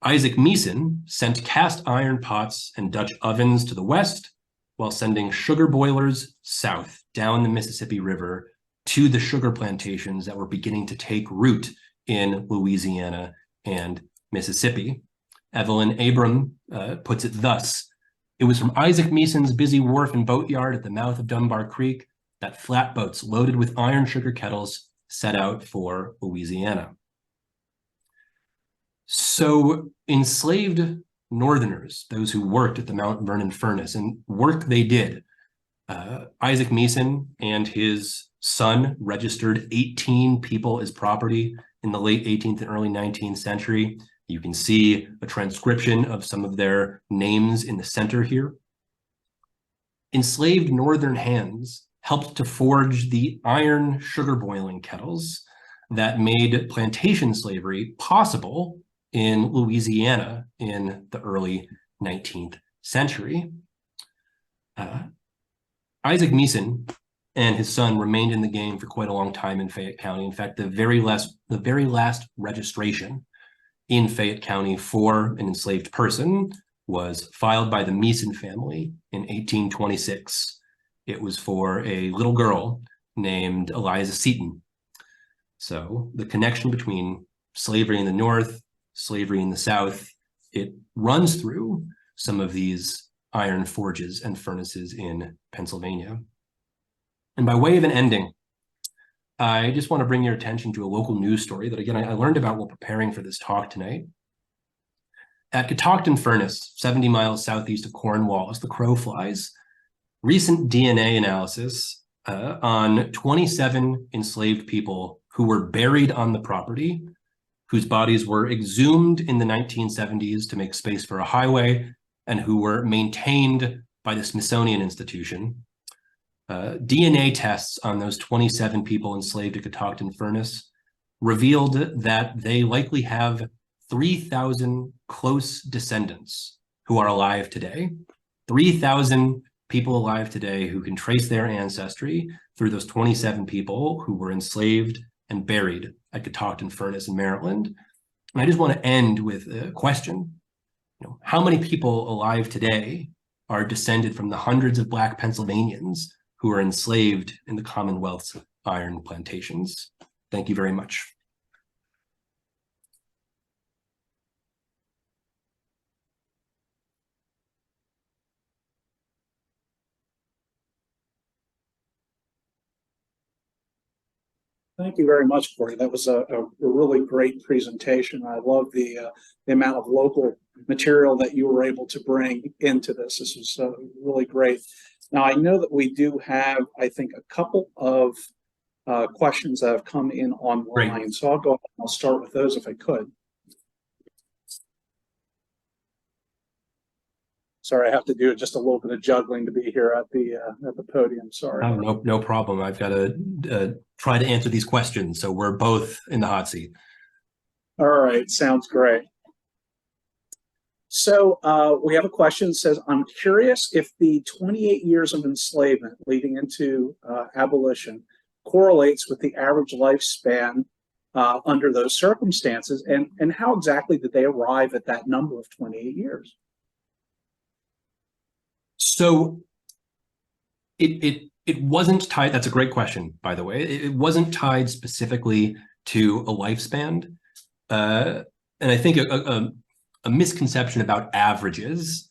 Isaac Meeson sent cast iron pots and Dutch ovens to the west, while sending sugar boilers south down the Mississippi River to the sugar plantations that were beginning to take root in Louisiana and Mississippi. Evelyn Abram puts it thus: "It was from Isaac Meeson's busy wharf and boatyard at the mouth of Dunbar Creek that flatboats loaded with iron sugar kettles set out for Louisiana." So enslaved Northerners, those who worked at the Mount Vernon furnace, and work they did, Isaac Meeson and his son registered 18 people as property in the late 18th and early 19th century. You can see a transcription of some of their names in the center here. Enslaved Northern hands helped to forge the iron sugar boiling kettles that made plantation slavery possible in Louisiana in the early 19th century. Isaac Meeson and his son remained in the game for quite a long time in Fayette County. In fact, the very last registration in Fayette County for an enslaved person was filed by the Meeson family in 1826. It was for a little girl named Eliza Seton. So the connection between slavery in the North, slavery in the South, it runs through some of these iron forges and furnaces in Pennsylvania. And by way of an ending, I just want to bring your attention to a local news story that, again, I learned about while preparing for this talk tonight. At Georgetown Furnace, 70 miles southeast of Cornwall, as the crow flies, recent DNA analysis on 27 enslaved people who were buried on the property, whose bodies were exhumed in the 1970s to make space for a highway, and who were maintained by the Smithsonian Institution. DNA tests on those 27 people enslaved at Georgetown Furnace revealed that they likely have 3,000 close descendants who are alive today. 3,000 people alive today who can trace their ancestry through those 27 people who were enslaved and buried at Georgetown Furnace in Maryland. And I just want to end with a question. How many people alive today are descended from the hundreds of Black Pennsylvanians who were enslaved in the Commonwealth's iron plantations? Thank you very much. Thank you very much, Cory. That was a really great presentation. I love the amount of local material that you were able to bring into this. This was really great. Now, I know that we do have, I think, a couple of questions that have come in online. Great. So I'll go ahead and I'll start with those if I could. Sorry, I have to do just a little bit of juggling to be here at the podium. Sorry. Oh, no problem. I've got to try to answer these questions, so we're both in the hot seat. All right, sounds great. So we have a question that says, I'm curious if the 28 years of enslavement leading into abolition correlates with the average lifespan under those circumstances, and how exactly did they arrive at that number of 28 years? So it wasn't tied. That's a great question, by the way. It wasn't tied specifically to a lifespan. And I think a misconception about averages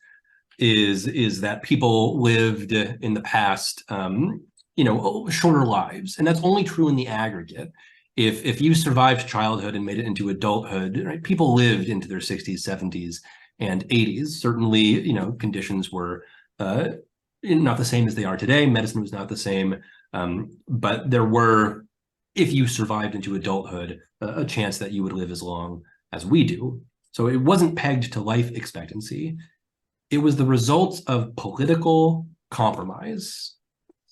is that people lived in the past, shorter lives. And that's only true in the aggregate. If you survived childhood and made it into adulthood, right, people lived into their 60s, 70s, and 80s. Certainly, conditions were not the same as they are today. Medicine was not the same, but there were, if you survived into adulthood, a chance that you would live as long as we do. So it wasn't pegged to life expectancy. It was the results of political compromise.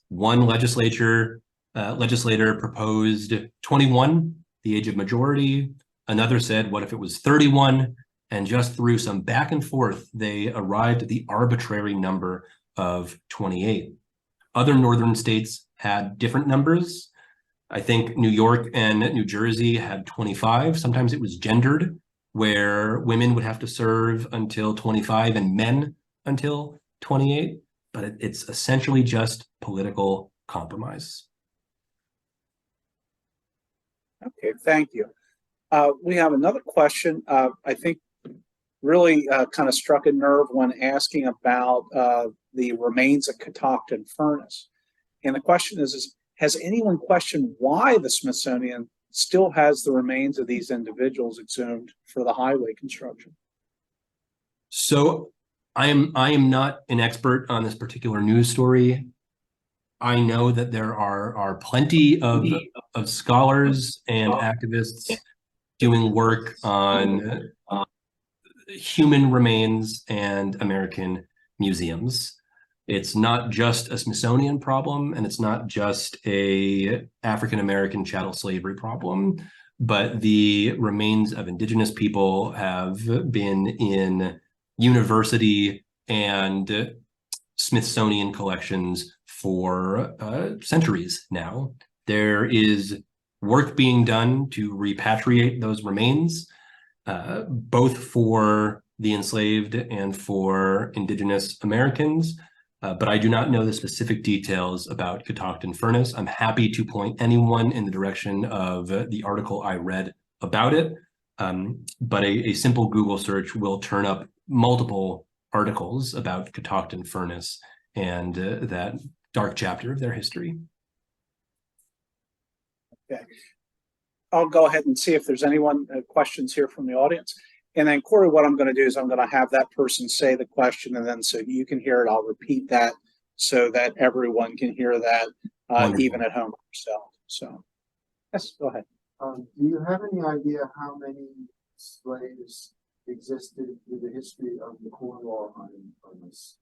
One legislator proposed 21, the age of majority. Another said, what if it was 31? And just through some back and forth, they arrived at the arbitrary number of 28. Other northern states had different numbers. I think New York and New Jersey had 25. Sometimes it was gendered, where women would have to serve until 25 and men until 28. But it's essentially just political compromise. Okay, thank you. We have another question. I think really kind of struck a nerve when asking about the remains of Georgetown Furnace. And the question is, has anyone questioned why the Smithsonian still has the remains of these individuals exhumed for the highway construction? So I am not an expert on this particular news story. I know that there are plenty of scholars and activists doing work on human remains and American museums. It's not just a Smithsonian problem, and it's not just a African-American chattel slavery problem, but the remains of indigenous people have been in university and Smithsonian collections for centuries now. There is work being done to repatriate those remains, both for the enslaved and for indigenous Americans. But I do not know the specific details about Georgetown Furnace. I'm happy to point anyone in the direction of the article I read about it. But a simple Google search will turn up multiple articles about Georgetown Furnace and that dark chapter of their history. Okay. I'll go ahead and see if there's anyone questions here from the audience. And then, Cory, what I'm going to do is I'm going to have that person say the question, and then so you can hear it, I'll repeat that so that everyone can hear that, even at home yourself. So, yes, go ahead. Do you have any idea how many slaves existed through the history of the Cornwall Iron Furnace?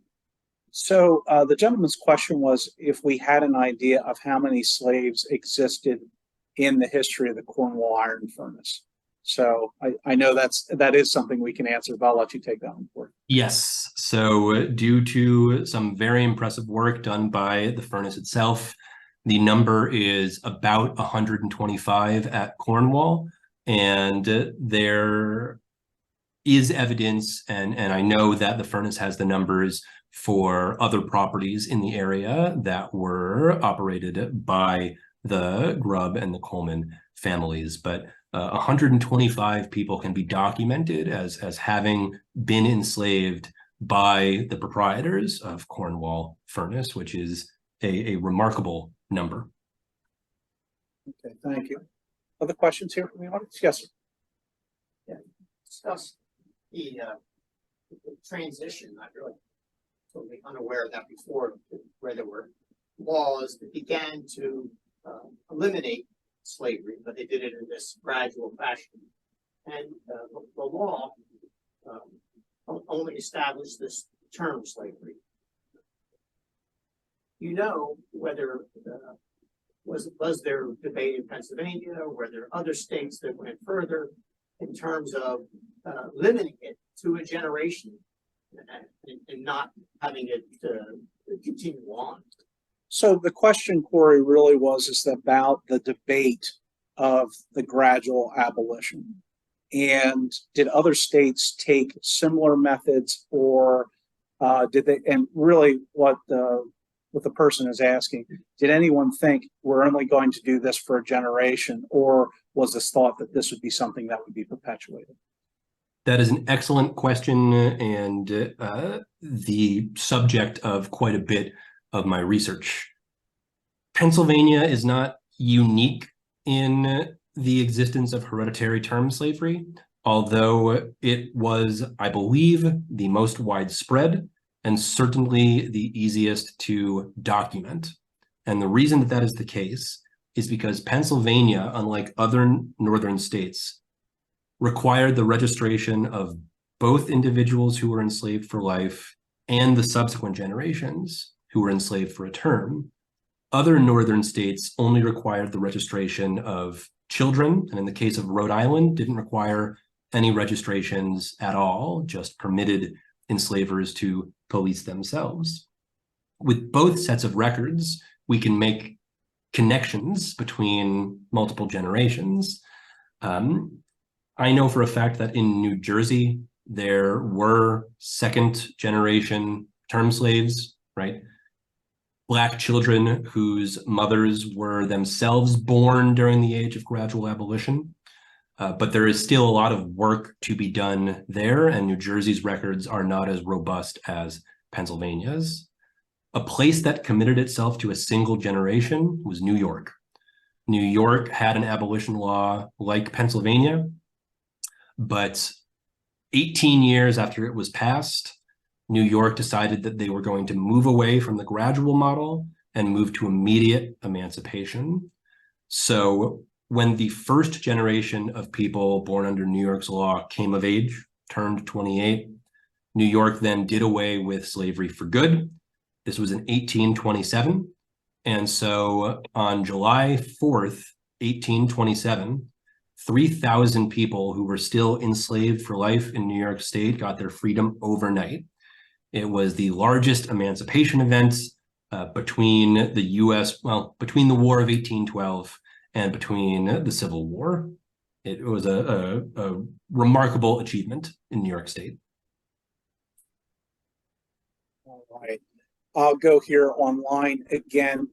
So the gentleman's question was if we had an idea of how many slaves existed in the history of the Cornwall Iron Furnace. So I know that is something we can answer, but I'll let you take that one for. Yes. So due to some very impressive work done by the furnace itself, the number is about 125 at Cornwall, and there is evidence, and I know that the furnace has the numbers for other properties in the area that were operated by the Grubb and the Coleman families, but 125 people can be documented as having been enslaved by the proprietors of Cornwall Furnace, which is a remarkable number. Okay, thank you. Other questions here from the audience? Yes, sir. Yeah, discuss the transition. I really totally unaware of that before, where there were laws that began to eliminate slavery, but they did it in this gradual fashion. And the law only established this term slavery. You know whether was there debate in Pennsylvania, or were there other states that went further in terms of limiting it to a generation and not having it continue on? So the question, Cory, really is about the debate of the gradual abolition. And did other states take similar methods, or did they? And really, what the person is asking: did anyone think we're only going to do this for a generation, or was this thought that this would be something that would be perpetuated? That is an excellent question, and the subject of quite a bit of my research. Pennsylvania is not unique in the existence of hereditary term slavery, although it was, I believe, the most widespread and certainly the easiest to document. And the reason that that is the case is because Pennsylvania, unlike other northern states, required the registration of both individuals who were enslaved for life and the subsequent generations who were enslaved for a term. Other northern states only required the registration of children, and in the case of Rhode Island, didn't require any registrations at all, just permitted enslavers to police themselves. With both sets of records, we can make connections between multiple generations. I know for a fact that in New Jersey, there were second generation term slaves, right? Black children whose mothers were themselves born during the age of gradual abolition. But there is still a lot of work to be done there, and New Jersey's records are not as robust as Pennsylvania's. A place that committed itself to a single generation was New York. New York had an abolition law like Pennsylvania, but 18 years after it was passed, New York decided that they were going to move away from the gradual model and move to immediate emancipation. So when the first generation of people born under New York's law came of age, turned 28, New York then did away with slavery for good. This was in 1827. And so on July 4th, 1827, 3,000 people who were still enslaved for life in New York State got their freedom overnight. It was the largest emancipation event between the U.S., well, between the War of 1812 and between the Civil War. It was a remarkable achievement in New York State. All right. I'll go here online again.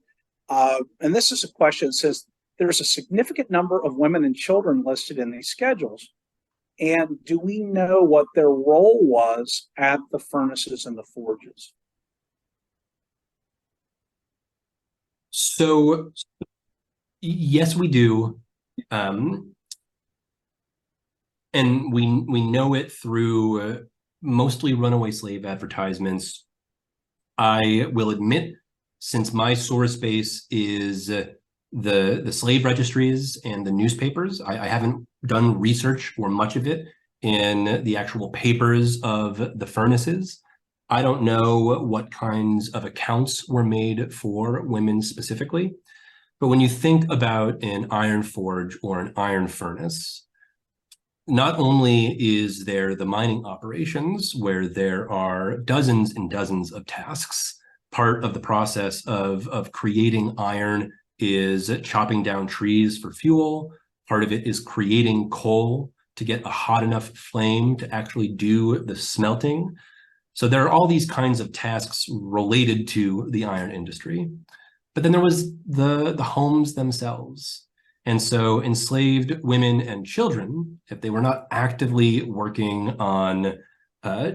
And this is a question that says, there's a significant number of women and children listed in these schedules. And do we know what their role was at the furnaces and the forges? So, yes, we do. And we know it through mostly runaway slave advertisements. I will admit, since my source base is the slave registries and the newspapers, I haven't done research or much of it in the actual papers of the furnaces. I don't know what kinds of accounts were made for women specifically, but when you think about an iron forge or an iron furnace, not only is there the mining operations where there are dozens and dozens of tasks, part of the process of creating iron is chopping down trees for fuel. Part of it is creating coal to get a hot enough flame to actually do the smelting. So there are all these kinds of tasks related to the iron industry. But then there was the homes themselves. And so enslaved women and children, if they were not actively working on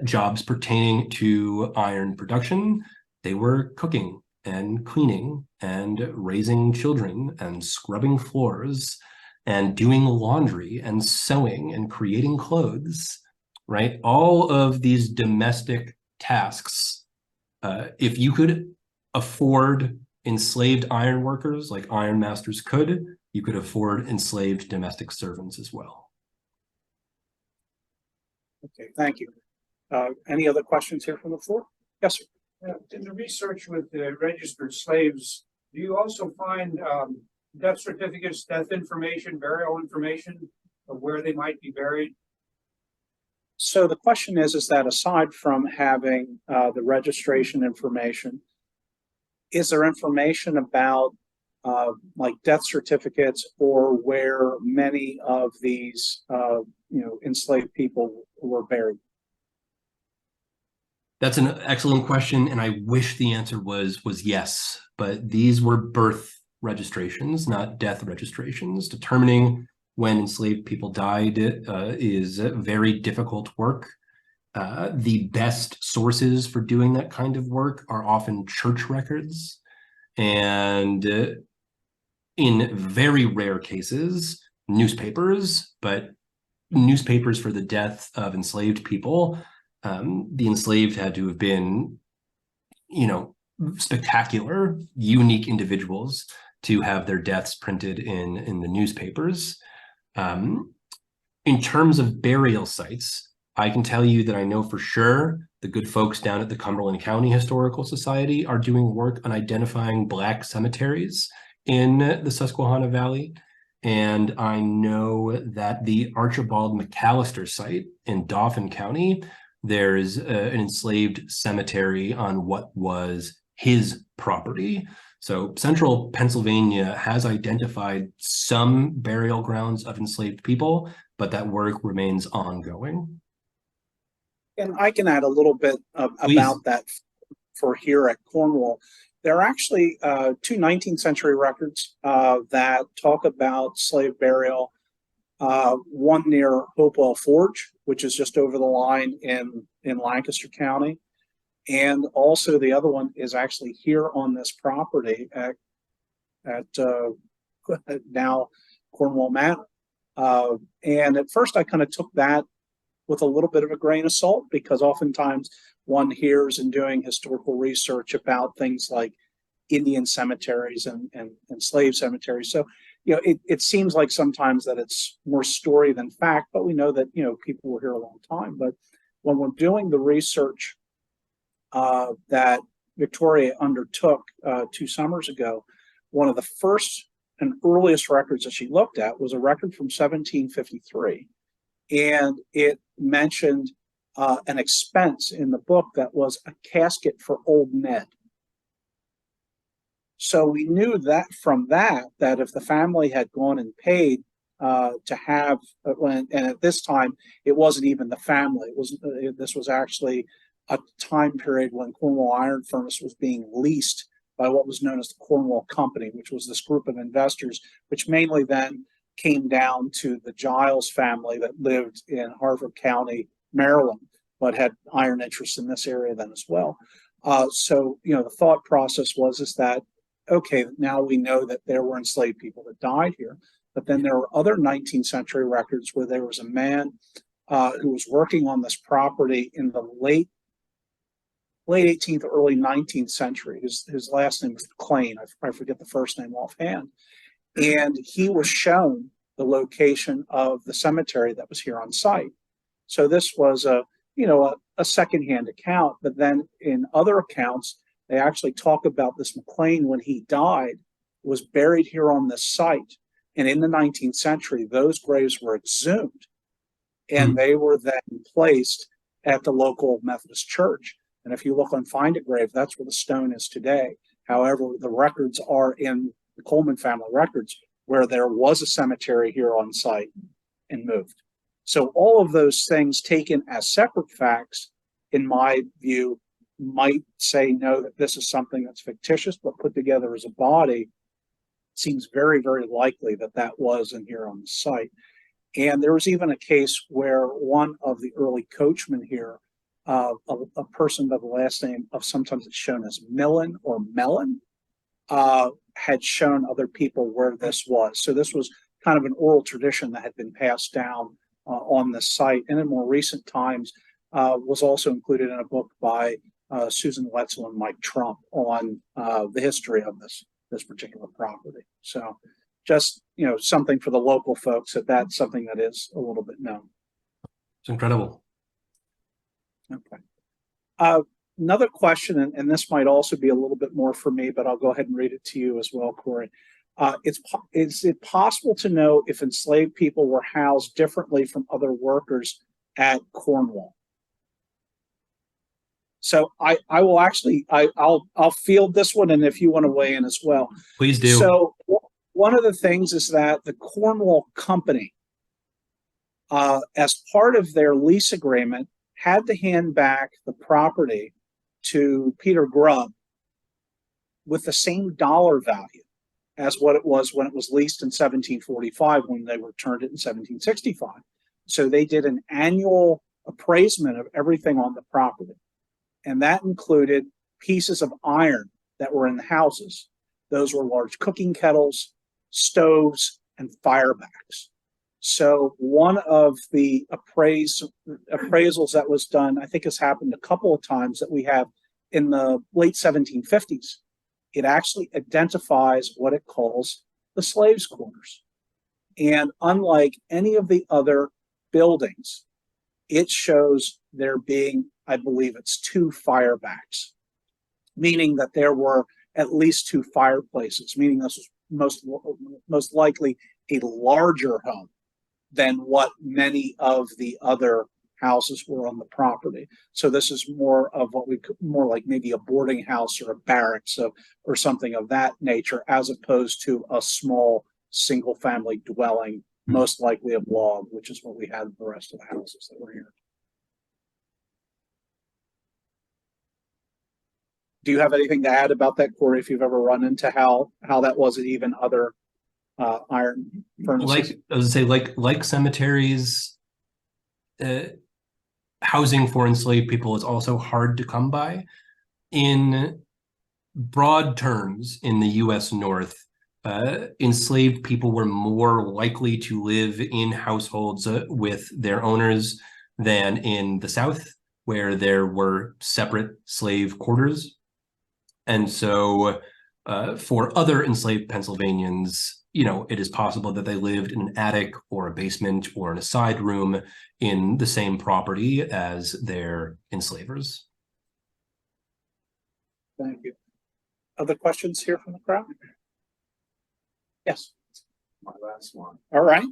jobs pertaining to iron production, they were cooking and cleaning and raising children and scrubbing floors and doing laundry and sewing and creating clothes, right? All of these domestic tasks, if you could afford enslaved iron workers like ironmasters could, you could afford enslaved domestic servants as well. Okay, thank you. Any other questions here from the floor? Yes, sir. In the research with the registered slaves, do you also find death certificates, death information, burial information of where they might be buried? So the question is that aside from having the registration information, is there information about like death certificates or where many of these enslaved people were buried? That's an excellent question, and I wish the answer was yes, but these were birth registrations, not death registrations. Determining when enslaved people died is very difficult work. The best sources for doing that kind of work are often church records, and in very rare cases, newspapers, but newspapers for the death of enslaved people. The enslaved had to have been, spectacular, unique individuals to have their deaths printed in the newspapers. In terms of burial sites, I can tell you that I know for sure the good folks down at the Cumberland County Historical Society are doing work on identifying Black cemeteries in the Susquehanna Valley. And I know that the Archibald McAllister site in Dauphin County, there's an enslaved cemetery on what was his property. So central Pennsylvania has identified some burial grounds of enslaved people, but that work remains ongoing. And I can add a little bit about that for here at Cornwall. There are actually two 19th century records that talk about slave burial. One near Hopewell Forge, which is just over the line in Lancaster County. And also the other one is actually here on this property at now Cornwall Manor. And at first I kind of took that with a little bit of a grain of salt, because oftentimes one hears in doing historical research about things like Indian cemeteries and slave cemeteries. So, it seems like sometimes that it's more story than fact, but we know that, people were here a long time. But when we're doing the research that Victoria undertook 2 summers ago, one of the first and earliest records that she looked at was a record from 1753. And it mentioned an expense in the book that was a casket for old Ned. So we knew that from that if the family had gone and paid to have, and at this time, it wasn't even the family. This was actually a time period when Cornwall Iron Furnace was being leased by what was known as the Cornwall Company, which was this group of investors, which mainly then came down to the Giles family that lived in Harford County, Maryland, but had iron interests in this area then as well. So, the thought process is that, okay, now we know that there were enslaved people that died here, but then there were other 19th century records where there was a man who was working on this property in the late 18th, early 19th century. His last name was McLean. I forget the first name offhand. And he was shown the location of the cemetery that was here on site. So this was a secondhand account, but then in other accounts, they actually talk about this McLean, when he died, was buried here on this site. And in the 19th century, those graves were exhumed and they were then placed at the local Methodist church. And if you look on Find a Grave, that's where the stone is today. However, the records are in the Coleman family records, where there was a cemetery here on site and moved. So all of those things taken as separate facts, in my view, might say no, that this is something that's fictitious, but put together as a body, seems very, very likely that that was in here on the site. And there was even a case where one of the early coachmen here, a person by the last name of, sometimes it's shown as Millen or Mellon, had shown other people where this was. So this was kind of an oral tradition that had been passed down on the site, and in more recent times was also included in a book by Susan Wetzel and Mike Trump on the history of this particular property. So just, you know, something for the local folks, that's something that is a little bit known. It's incredible. Okay. Another question, and this might also be a little bit more for me, but I'll go ahead and read it to you as well, Cory. Is it possible to know if enslaved people were housed differently from other workers at Cornwall? So I will actually, I'll field this one, and if you want to weigh in as well. Please do. So one of the things is that the Cornwall Company, as part of their lease agreement, had to hand back the property to Peter Grubb with the same dollar value as what it was when it was leased in 1745, when they returned it in 1765. So they did an annual appraisement of everything on the property. And that included pieces of iron that were in the houses. Those were large cooking kettles, stoves, and firebacks. So one of the appraisals that was done, I think has happened a couple of times, that we have in the late 1750s. It actually identifies what it calls the slaves' quarters. And unlike any of the other buildings, it shows there being, I believe it's 2 firebacks, meaning that there were at least 2 fireplaces, meaning this was most likely a larger home than what many of the other houses were on the property. So this is more of what we could, more like maybe a boarding house or a barracks or something of that nature, as opposed to a small single family dwelling, most likely of log, which is what we had in the rest of the houses that were here. Do you have anything to add about that, Cory, if you've ever run into how that was at even other iron furnaces? Like I was gonna say, like cemeteries, housing for enslaved people is also hard to come by. In broad terms, in the U.S. North, enslaved people were more likely to live in households with their owners than in the South, where there were separate slave quarters. And so for other enslaved Pennsylvanians, you know, it is possible that they lived in an attic or a basement or in a side room in the same property as their enslavers. Thank you. Other questions here from the crowd? Yes. My last one. All right.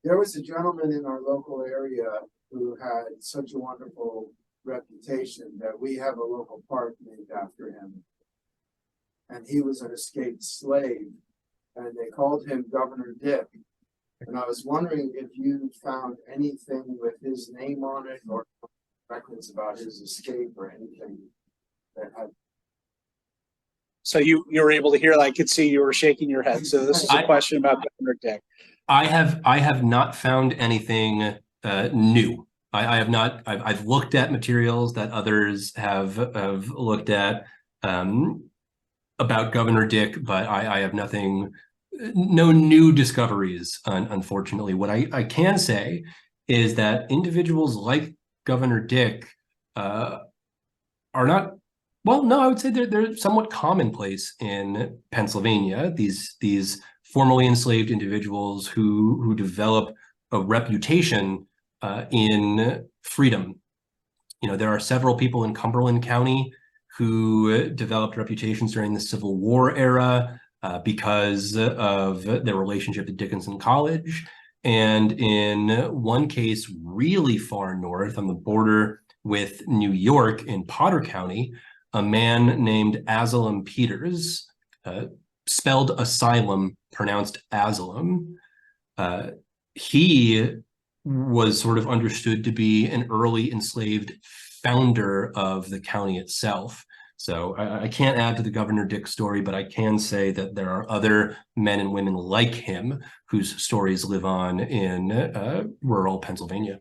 There was a gentleman in our local area who had such a wonderful reputation that we have a local park named after him. And he was an escaped slave, and they called him Governor Dick. And I was wondering if you found anything with his name on it, or records about his escape, or anything that had. So you were able to hear that. I could see you were shaking your head. So this is a question about Governor Dick. I have not found anything new. I have not. I've looked at materials that others have looked at about Governor Dick, but I have nothing, no new discoveries, unfortunately. What I can say is that individuals like Governor Dick are not, well, no, I would say they're somewhat commonplace in Pennsylvania. These formerly enslaved individuals who develop a reputation in freedom. You know, there are several people in Cumberland County who developed reputations during the Civil War era because of their relationship to Dickinson College. And in one case, really far north on the border with New York in Potter County, a man named Asylum Peters, spelled asylum, pronounced asylum, he was sort of understood to be an early enslaved founder of the county itself. So I can't add to the Governor Dick story, but I can say that there are other men and women like him whose stories live on in rural Pennsylvania.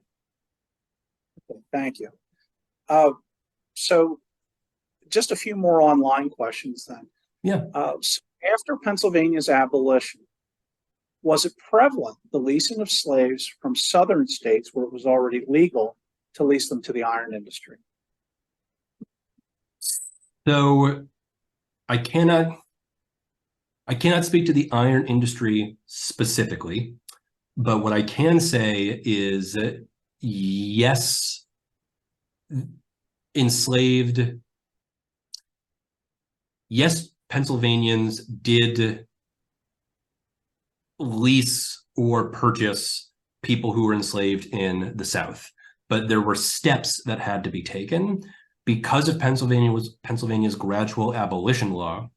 Thank you. So just a few more online questions then. Yeah. So after Pennsylvania's abolition, was it prevalent, the leasing of slaves from southern states where it was already legal to lease them to the iron industry? So I cannot speak to the iron industry specifically, but what I can say is that yes, Pennsylvanians did lease or purchase people who were enslaved in the South, but there were steps that had to be taken. Because of Pennsylvania's gradual abolition law,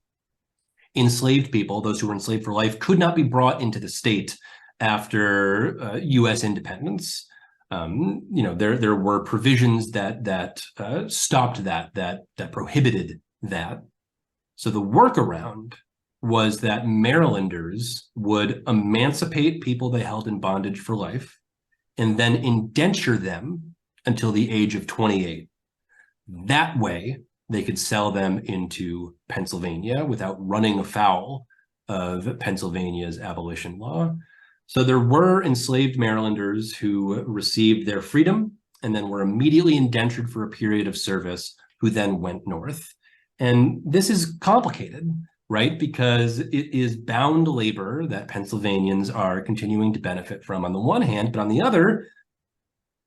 enslaved people, those who were enslaved for life, could not be brought into the state after U.S. independence. There were provisions that stopped that prohibited that. So the workaround was that Marylanders would emancipate people they held in bondage for life and then indenture them until the age of 28. That way, they could sell them into Pennsylvania without running afoul of Pennsylvania's abolition law. So there were enslaved Marylanders who received their freedom and then were immediately indentured for a period of service, who then went north. And this is complicated, right? Because it is bound labor that Pennsylvanians are continuing to benefit from on the one hand, but on the other,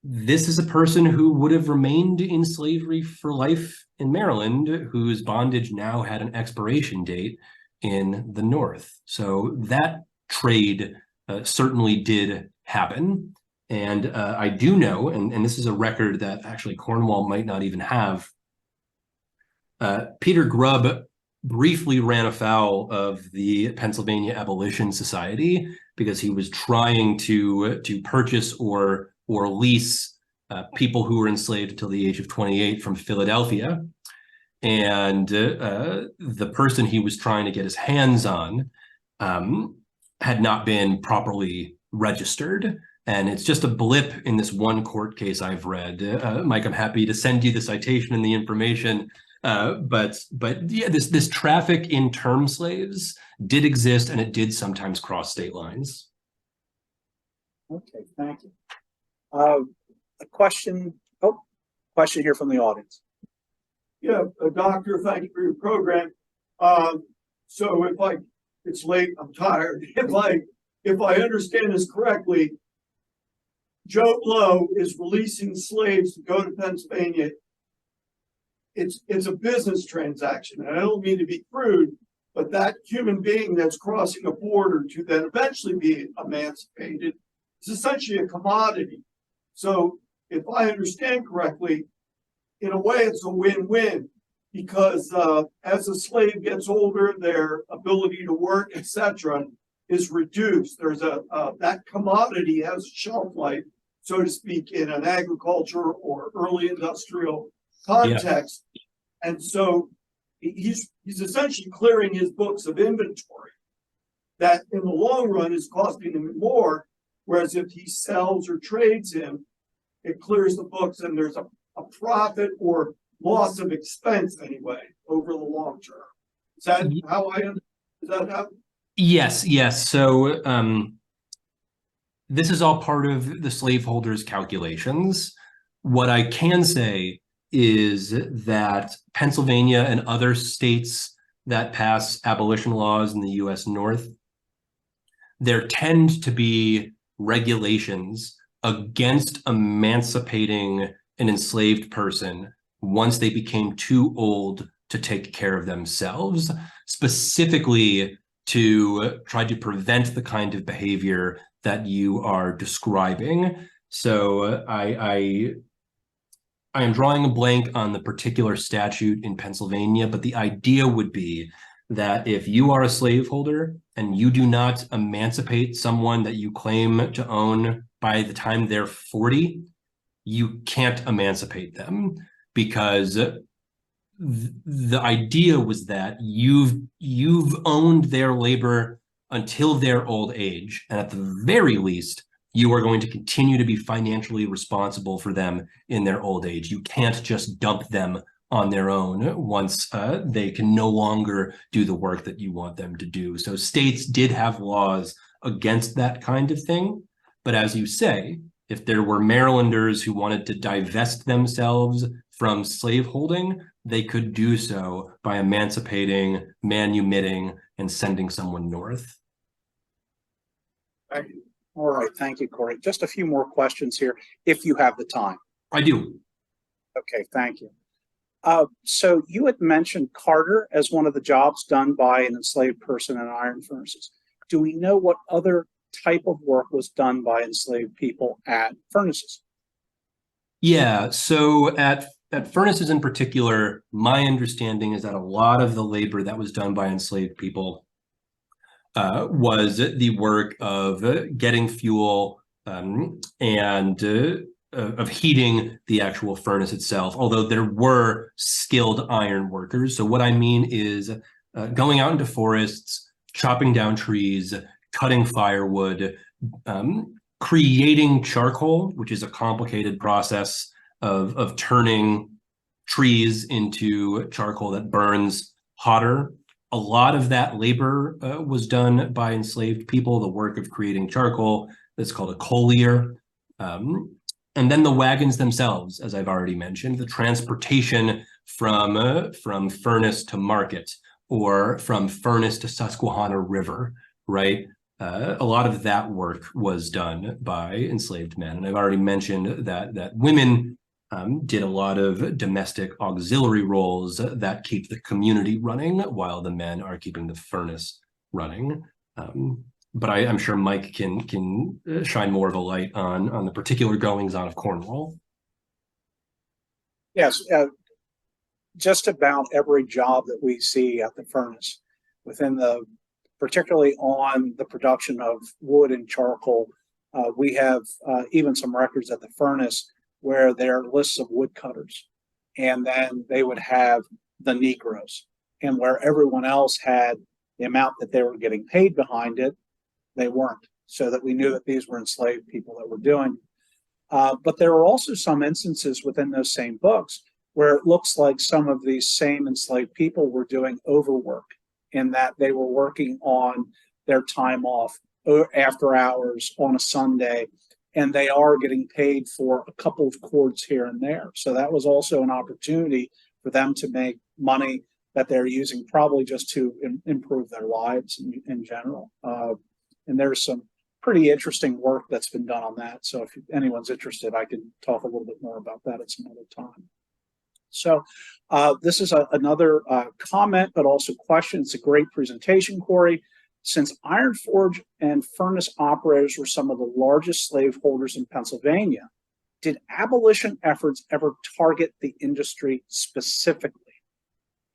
this is a person who would have remained in slavery for life in Maryland, whose bondage now had an expiration date in the North. So that trade certainly did happen. And I do know, and this is a record that actually Cornwall might not even have, Peter Grubb briefly ran afoul of the Pennsylvania Abolition Society because he was trying to purchase or lease people who were enslaved until the age of 28 from Philadelphia. And the person he was trying to get his hands on had not been properly registered. And it's just a blip in this one court case I've read. Mike, I'm happy to send you the citation and the information. But yeah, this traffic in term slaves did exist, and it did sometimes cross state lines. Okay, thank you. A question here from the audience. Yeah, doctor, thank you for your program. So it's late, I'm tired. If I understand this correctly, Joe Blow is releasing slaves to go to Pennsylvania. It's a business transaction, and I don't mean to be crude, but that human being that's crossing a border to then eventually be emancipated is essentially a commodity. So if I understand correctly, in a way it's a win-win, because as a slave gets older, their ability to work, etc., is reduced. There's that commodity has a shelf life, so to speak, in an agriculture or early industrial context. Yeah. And so he's essentially clearing his books of inventory that in the long run is costing him more, whereas if he sells or trades him, it clears the books and there's a profit or loss of expense anyway over the long term. Is that how I understand? Is that how? Yes. So this is all part of the slaveholders' calculations. What I can say is that Pennsylvania and other states that pass abolition laws in the U.S. North, there tend to be regulations against emancipating an enslaved person once they became too old to take care of themselves, specifically to try to prevent the kind of behavior that you are describing. So I am drawing a blank on the particular statute in Pennsylvania, but the idea would be that if you are a slaveholder and you do not emancipate someone that you claim to own by the time they're 40, you can't emancipate them, because the idea was that you've owned their labor until their old age, and at the very least, you are going to continue to be financially responsible for them in their old age. You can't just dump them on their own once they can no longer do the work that you want them to do. So states did have laws against that kind of thing. But as you say, if there were Marylanders who wanted to divest themselves from slaveholding, they could do so by emancipating, manumitting, and sending someone north. All right, thank you, Cory. Just a few more questions here, if you have the time. I do. Okay, thank you. So you had mentioned Carter as one of the jobs done by an enslaved person in iron furnaces. Do we know what other type of work was done by enslaved people at furnaces? Yeah, so at furnaces in particular, my understanding is that a lot of the labor that was done by enslaved people was the work of getting fuel and of heating the actual furnace itself, although there were skilled iron workers. So what I mean is going out into forests, chopping down trees, cutting firewood, creating charcoal, which is a complicated process of turning trees into charcoal that burns hotter. A lot of that labor was done by enslaved people, the work of creating charcoal. That's called a collier. And then the wagons themselves, as I've already mentioned, the transportation from furnace to market, or from furnace to Susquehanna River, right? A lot of that work was done by enslaved men. And I've already mentioned that women did a lot of domestic auxiliary roles that keep the community running while the men are keeping the furnace running. But I'm sure Mike can shine more of a light on the particular goings on of Cornwall. Yes, just about every job that we see at the furnace, particularly on the production of wood and charcoal, we have even some records at the furnace where there are lists of woodcutters, and then they would have the Negroes, and where everyone else had the amount that they were getting paid behind it, they weren't, so that we knew that these were enslaved people that were doing. But there are also some instances within those same books where it looks like some of these same enslaved people were doing overwork, in that they were working on their time off after hours on a Sunday, and they are getting paid for a couple of cords here and there. So that was also an opportunity for them to make money that they're using probably just to improve their lives in general. And there's some pretty interesting work that's been done on that. So if anyone's interested, I can talk a little bit more about that at some other time. So this is another comment, but also question. It's a great presentation, Cory. Since iron forge and furnace operators were some of the largest slaveholders in Pennsylvania, did abolition efforts ever target the industry specifically?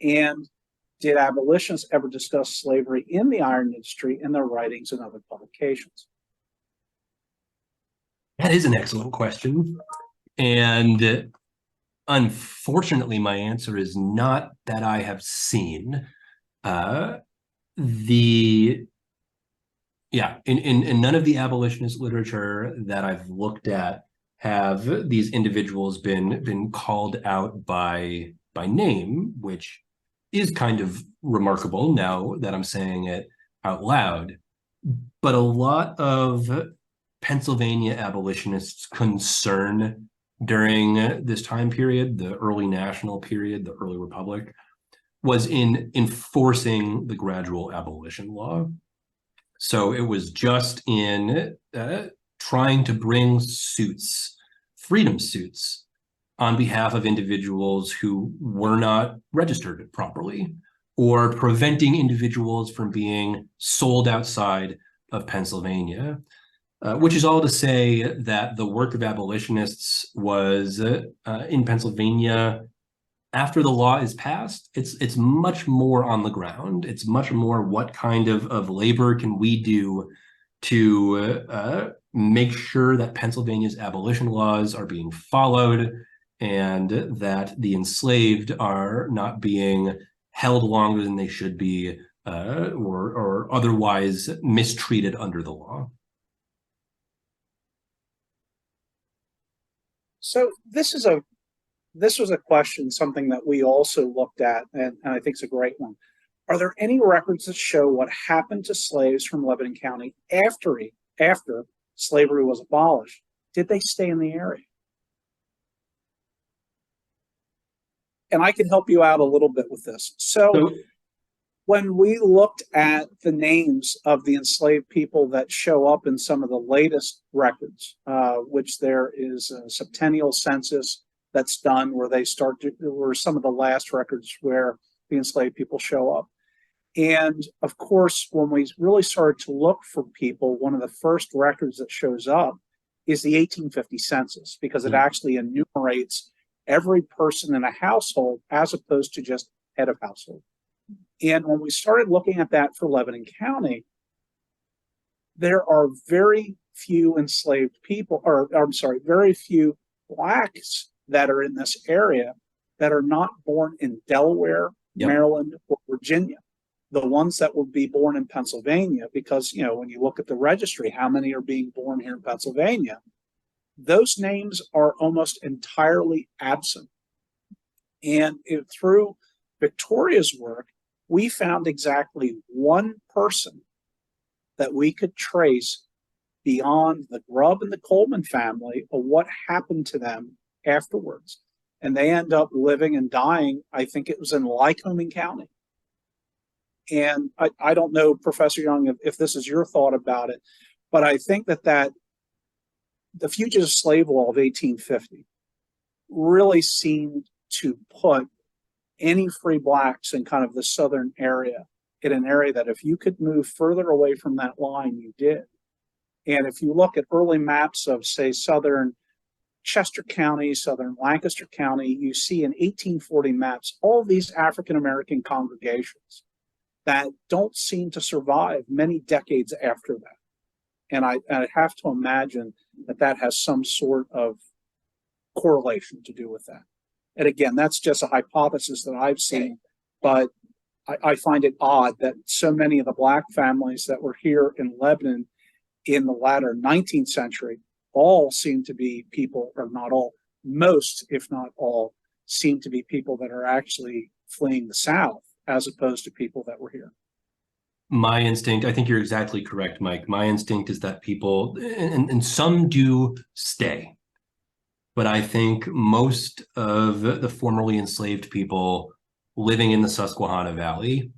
And did abolitionists ever discuss slavery in the iron industry in their writings and other publications? That is an excellent question. And unfortunately, my answer is not that I have seen. In none of the abolitionist literature that I've looked at have these individuals been called out by name, which is kind of remarkable now that I'm saying it out loud. But a lot of Pennsylvania abolitionists' concern during this time period, the early national period, the early republic, was in enforcing the gradual abolition law. So it was just in trying to bring suits, freedom suits, on behalf of individuals who were not registered properly, or preventing individuals from being sold outside of Pennsylvania. which is all to say that the work of abolitionists was in Pennsylvania after the law is passed. It's much more on the ground. It's much more what kind of labor can we do to make sure that Pennsylvania's abolition laws are being followed and that the enslaved are not being held longer than they should be or otherwise mistreated under the law. So this was a question, something that we also looked at, and I think it's a great one. Are there any records that show what happened to slaves from Lebanon County after slavery was abolished? Did they stay in the area? And I can help you out a little bit with this. So when we looked at the names of the enslaved people that show up in some of the latest records, which there is a septennial census that's done where were some of the last records where the enslaved people show up. And of course, when we really started to look for people, one of the first records that shows up is the 1850 census, because it actually enumerates every person in a household as opposed to just head of household. And when we started looking at that for Lebanon County, there are very few enslaved people, or I'm sorry, very few blacks that are in this area that are not born in Delaware, Maryland, or Virginia. The ones that would be born in Pennsylvania, because, you know, when you look at the registry, how many are being born here in Pennsylvania? Those names are almost entirely absent. And through Victoria's work, we found exactly one person that we could trace beyond the Grubb and the Coleman family of what happened to them afterwards. And they end up living and dying, I think it was in Lycoming County. And I don't know, Professor Young, if this is your thought about it, but I think that the Fugitive Slave Law of 1850 really seemed to put any free blacks in kind of the southern area in an area that if you could move further away from that line, you did. And if you look at early maps of, say, southern Chester County, southern Lancaster County, you see in 1840 maps all these African-American congregations that don't seem to survive many decades after that. And I have to imagine that has some sort of correlation to do with that. And again, that's just a hypothesis that I've seen, but I find it odd that so many of the black families that were here in Lebanon in the latter 19th century all seem to be people, or not all, most, if not all, seem to be people that are actually fleeing the South as opposed to people that were here. My instinct, I think you're exactly correct, Mike. My instinct is that people, and some do stay, but I think most of the formerly enslaved people living in the Susquehanna Valley,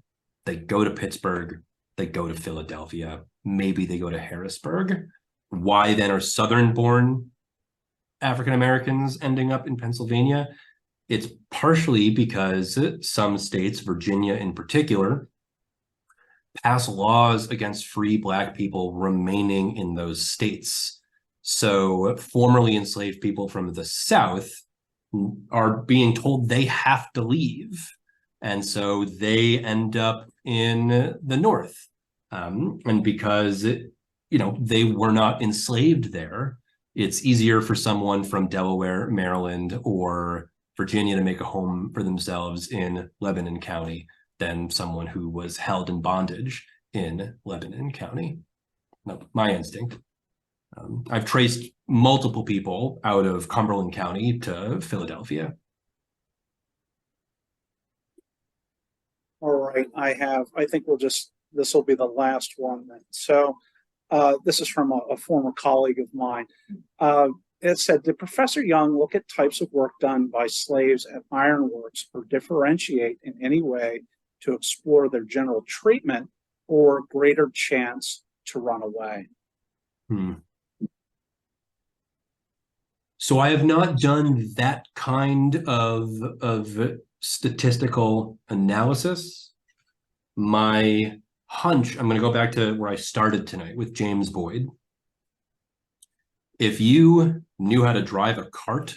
they go to Pittsburgh, they go to Philadelphia, maybe they go to Harrisburg. Why then are Southern-born African Americans ending up in Pennsylvania? It's partially because some states, Virginia in particular, pass laws against free black people remaining in those states. So formerly enslaved people from the South are being told they have to leave. And so they end up in the North. And because, they were not enslaved there, it's easier for someone from Delaware, Maryland, or Virginia to make a home for themselves in Lebanon County than someone who was held in bondage in Lebanon County. No, my instinct. I've traced multiple people out of Cumberland County to Philadelphia. All right, I think this will be the last one then. So this is from a former colleague of mine. It said, did Professor Young look at types of work done by slaves at ironworks or differentiate in any way to explore their general treatment or greater chance to run away? So I have not done that kind of statistical analysis. My hunch, I'm going to go back to where I started tonight with James Boyd. If you knew how to drive a cart,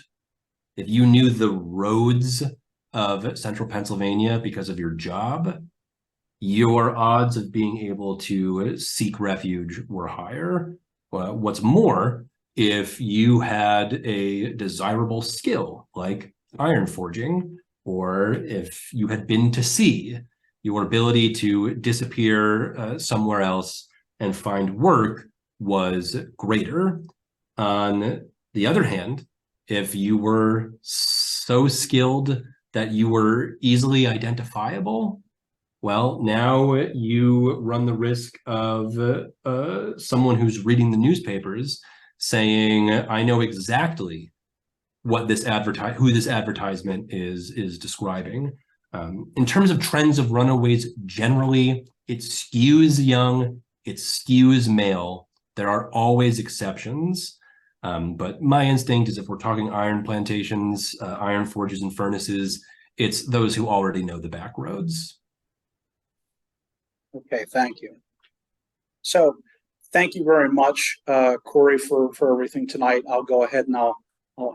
if you knew the roads of central Pennsylvania because of your job, your odds of being able to seek refuge were higher. What's more, if you had a desirable skill like iron forging, or if you had been to sea, your ability to disappear somewhere else and find work was greater. On the other hand, if you were so skilled that you were easily identifiable, well, now you run the risk of someone who's reading the newspapers saying, I know exactly what this who this advertisement is describing. In terms of trends of runaways generally, it skews young, it skews male. There are always exceptions. But my instinct is if we're talking iron plantations, iron forges and furnaces, it's those who already know the back roads. Okay, thank you. So thank you very much, Cory, for everything tonight. I'll go ahead and I'll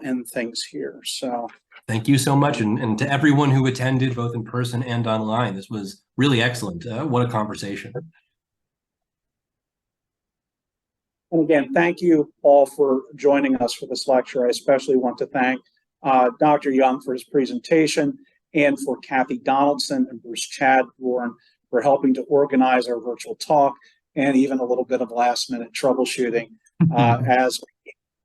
end things here. So thank you so much. And to everyone who attended both in person and online, this was really excellent. What a conversation. And again, thank you all for joining us for this lecture. I especially want to thank Dr. Young for his presentation, and for Kathy Donaldson and Bruce Chadbourne for helping to organize our virtual talk, and even a little bit of last minute troubleshooting as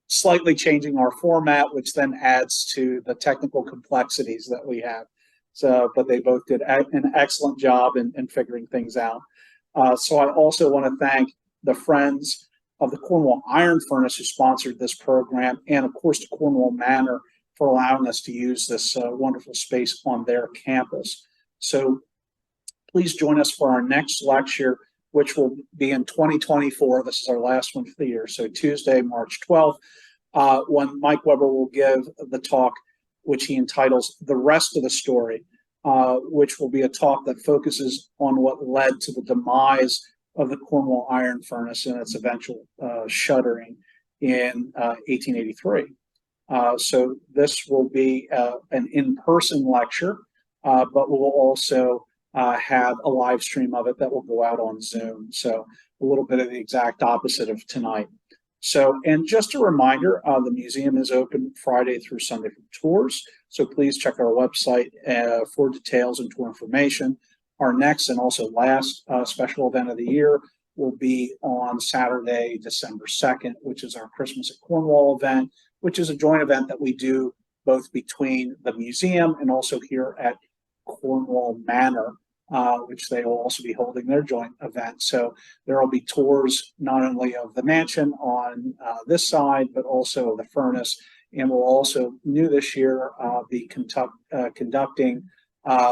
slightly changing our format, which then adds to the technical complexities that we have. So, but they both did an excellent job in figuring things out. So I also want to thank the Friends of the Cornwall Iron Furnace who sponsored this program, and of course the Cornwall Manor for allowing us to use this wonderful space on their campus. So please join us for our next lecture, which will be in 2024. This is our last one for the year. So Tuesday, March 12th, when Mike Weber will give the talk, which he entitles The Rest of the Story, which will be a talk that focuses on what led to the demise of the Cornwall Iron Furnace and its eventual shuttering in 1883. So this will be an in-person lecture, but we'll also have a live stream of it that will go out on Zoom. So a little bit of the exact opposite of tonight. So, and just a reminder, the museum is open Friday through Sunday for tours. So please check our website for details and tour information. Our next and also last special event of the year will be on Saturday, December 2nd, which is our Christmas at Cornwall event, which is a joint event that we do both between the museum and also here at Cornwall Manor, which they will also be holding their joint event. So there will be tours not only of the mansion on this side, but also the furnace. And we'll also, new this year, be conducting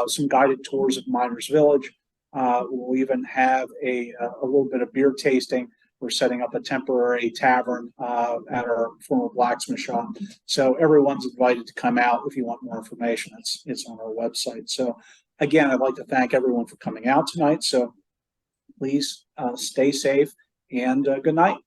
some guided tours of Miners Village. We'll even have a little bit of beer tasting. We're setting up a temporary tavern at our former blacksmith shop. So everyone's invited to come out if you want more information. It's on our website. So again, I'd like to thank everyone for coming out tonight. So please stay safe and good night.